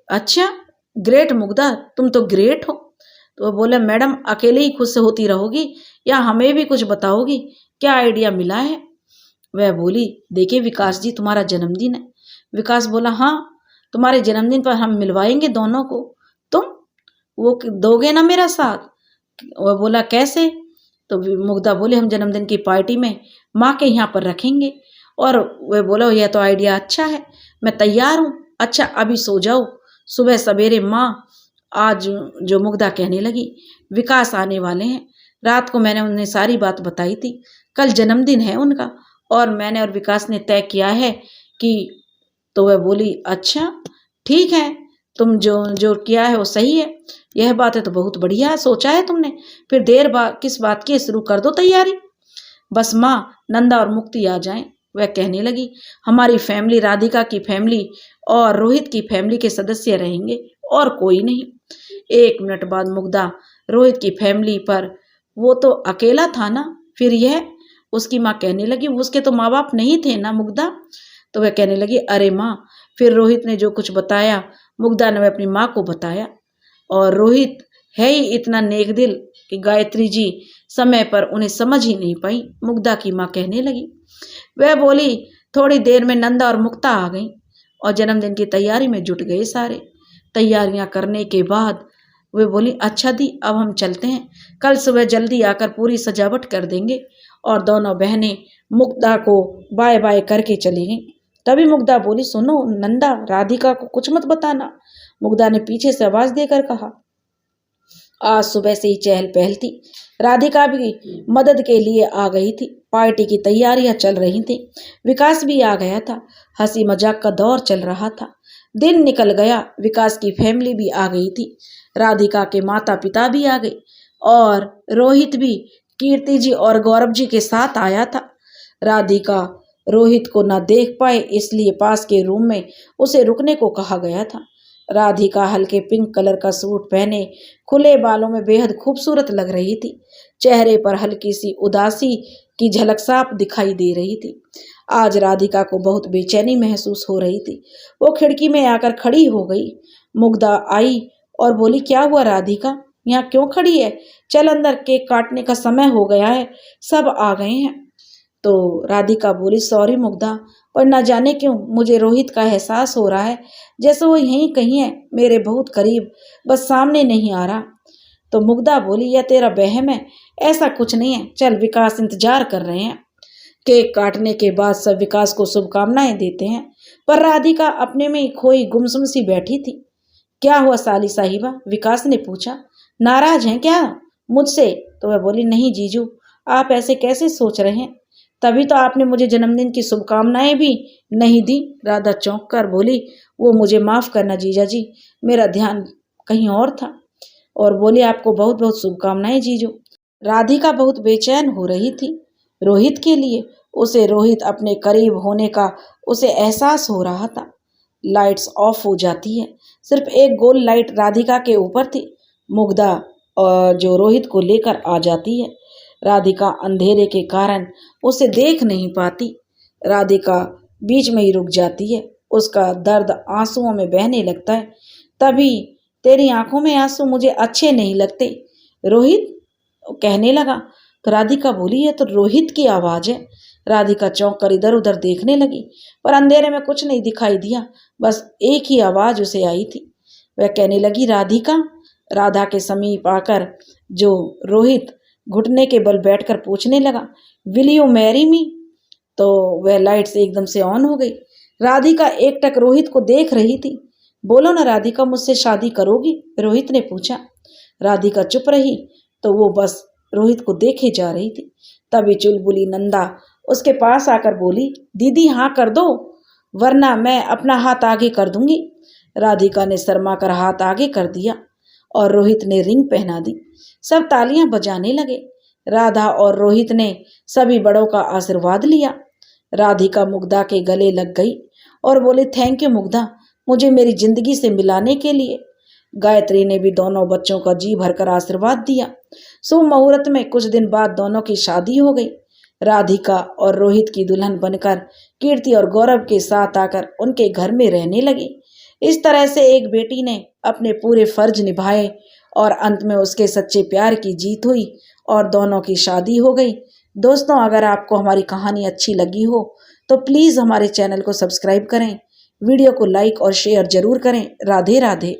अच्छा ग्रेट मुग्धा, तुम तो ग्रेट हो। तो वह बोला, मैडम अकेले ही खुश होती रहोगी या हमें भी कुछ बताओगी, क्या आइडिया मिला है? वह बोली, देखिए विकास जी, तुम्हारा जन्मदिन है। विकास बोला, हाँ तुम्हारे जन्मदिन पर हम मिलवाएंगे दोनों को, तुम वो दोगे ना मेरा साथ? वह बोला, कैसे? तो मुग्धा बोले, हम जन्मदिन की पार्टी में माँ के यहाँ पर रखेंगे। और वह बोला, यह तो आइडिया अच्छा है, मैं तैयार हूँ। अच्छा अभी सो जाओ, सुबह सवेरे माँ आज, जो मुग्धा कहने लगी, विकास आने वाले हैं। रात को मैंने उन्हें सारी बात बताई थी, कल जन्मदिन है उनका, और मैंने और विकास ने तय किया है कि। तो वह बोली, अच्छा ठीक है, तुम जो जो किया है वो सही है, यह बात है तो बहुत बढ़िया सोचा है तुमने, फिर देर किस बात की, शुरू कर दो तैयारी। बस माँ नंदा और मुक्ति आ जाएं। वह कहने लगी, हमारी फैमिली, राधिका की फैमिली और रोहित की फैमिली के सदस्य रहेंगे और कोई नहीं। 1 मिनट बाद मुग्धा, रोहित की फैमिली पर वो तो अकेला था ना, फिर यह? उसकी माँ कहने लगी, उसके तो माँ बाप नहीं थे ना मुग्धा। तो वह कहने लगी, अरे माँ, फिर रोहित ने जो कुछ बताया, मुग्धा ने अपनी माँ को बताया। और रोहित है ही इतना नेक दिल कि गायत्री जी समय पर उन्हें समझ ही नहीं पाई। मुग्धा की माँ कहने लगी। वह बोली, थोड़ी देर में नंदा और मुक्ता आ गई और जन्मदिन की तैयारी में जुट गए सारे। तैयारियां करने के बाद वे बोली, अच्छा दी अब हम चलते हैं, कल सुबह जल्दी आकर पूरी सजावट कर देंगे। और दोनों बहनें मुग्धा को बाय बाय करके चली गईं। तभी मुग्धा बोली, सुनो नंदा, राधिका को कुछ मत बताना। मुग्धा ने पीछे से आवाज देकर कहा। आज सुबह से ही चहल पहल थी, राधिका भी मदद के लिए आ गई थी, पार्टी की तैयारियां चल रही थी, विकास भी आ गया था, हंसी मजाक का दौर चल रहा था। दिन निकल गया, विकास की फैमिली भी आ गई थी, राधिका के माता पिता भी आ गए, और रोहित भी कीर्ति जी और गौरव जी के साथ आया था। राधिका रोहित को न देख पाए, इसलिए पास के रूम में उसे रुकने को कहा गया था। राधिका हल्के पिंक कलर का सूट पहने खुले बालों में बेहद खूबसूरत लग रही थी, चेहरे पर हल्की सी उदासी की झलक साफ दिखाई दे रही थी। आज राधिका को बहुत बेचैनी महसूस हो रही थी। वो खिड़की में आकर खड़ी हो गई। मुग्धा आई और बोली, क्या हुआ राधिका, यहाँ क्यों खड़ी है? चल अंदर, केक काटने का समय हो गया है, सब आ गए हैं। तो राधिका बोली, सॉरी मुग्धा, पर न जाने क्यों मुझे रोहित का एहसास हो रहा है, जैसे वो यहीं कहीं है, मेरे बहुत करीब, बस सामने नहीं आ रहा। तो मुग्धा बोली, यह तेरा वहम है, ऐसा कुछ नहीं है, चल विकास इंतजार कर रहे हैं। केक काटने के बाद सब विकास को शुभकामनाएं देते हैं, पर राधिका अपने में खोई गुमसुम सी बैठी थी। क्या हुआ साली साहिबा, विकास ने पूछा, नाराज हैं क्या मुझसे? तो वह बोली, नहीं जीजू, आप ऐसे कैसे सोच रहे हैं, तभी तो आपने मुझे जन्मदिन की शुभकामनाएं भी नहीं दी। राधा चौंक कर बोली, वो मुझे माफ करना जीजा जी, मेरा ध्यान कहीं और था। और बोली, आपको बहुत बहुत शुभकामनाएं जीजू। राधिका बहुत बेचैन हो रही थी रोहित के लिए, उसे रोहित अपने करीब होने का उसे एहसास हो रहा था। लाइट्स ऑफ हो जाती है। सिर्फ एक गोल लाइट राधिका के ऊपर थी। मुग्धा जो रोहित को लेकर आ जाती है। राधिका अंधेरे के कारण उसे देख नहीं पाती। राधिका बीच में ही रुक जाती है। उसका दर्द आंसुओं में बहने लगता है। तभी तेरी आंखों में आंसू मुझे अच्छे नहीं लगते रोहित कहने लगा। तो राधिका बोली है तो रोहित की आवाज है। राधिका चौंक कर इधर उधर देखने लगी, पर अंधेरे में कुछ नहीं दिखाई दिया। बस एक ही आवाज उसे आई थी। वह कहने लगी राधिका। राधा के समीप आकर जो रोहित घुटने के बल बैठकर पूछने लगा, विल यू मैरी मी? तो वह लाइट्स एकदम से ऑन हो गई। राधिका एकटक रोहित को देख रही थी। बोलो ना राधिका, मुझसे शादी करोगी? रोहित ने पूछा। राधिका चुप रही तो वो बस रोहित को देखे जा रही थी। तभी चुलबुली नंदा उसके पास आकर बोली, दीदी हाँ कर दो, वरना मैं अपना हाथ आगे कर दूंगी। राधिका ने शर्मा कर हाथ आगे कर दिया और रोहित ने रिंग पहना दी। सब तालियां बजाने लगे। राधा और रोहित ने सभी बड़ों का आशीर्वाद लिया। राधिका मुग्धा के गले लग गई और बोली, थैंक यू मुग्धा, मुझे मेरी जिंदगी से मिलाने के लिए। गायत्री ने भी दोनों बच्चों का जी भरकर आशीर्वाद दिया। शुभ मुहूर्त में कुछ दिन बाद दोनों की शादी हो गई। राधिका और रोहित की दुल्हन बनकर कीर्ति और गौरव के साथ आकर उनके घर में रहने लगी। इस तरह से एक बेटी ने अपने पूरे फर्ज निभाए और अंत में उसके सच्चे प्यार की जीत हुई और दोनों की शादी हो गई। दोस्तों, अगर आपको हमारी कहानी अच्छी लगी हो तो प्लीज़ हमारे चैनल को सब्सक्राइब करें, वीडियो को लाइक और शेयर जरूर करें। राधे राधे।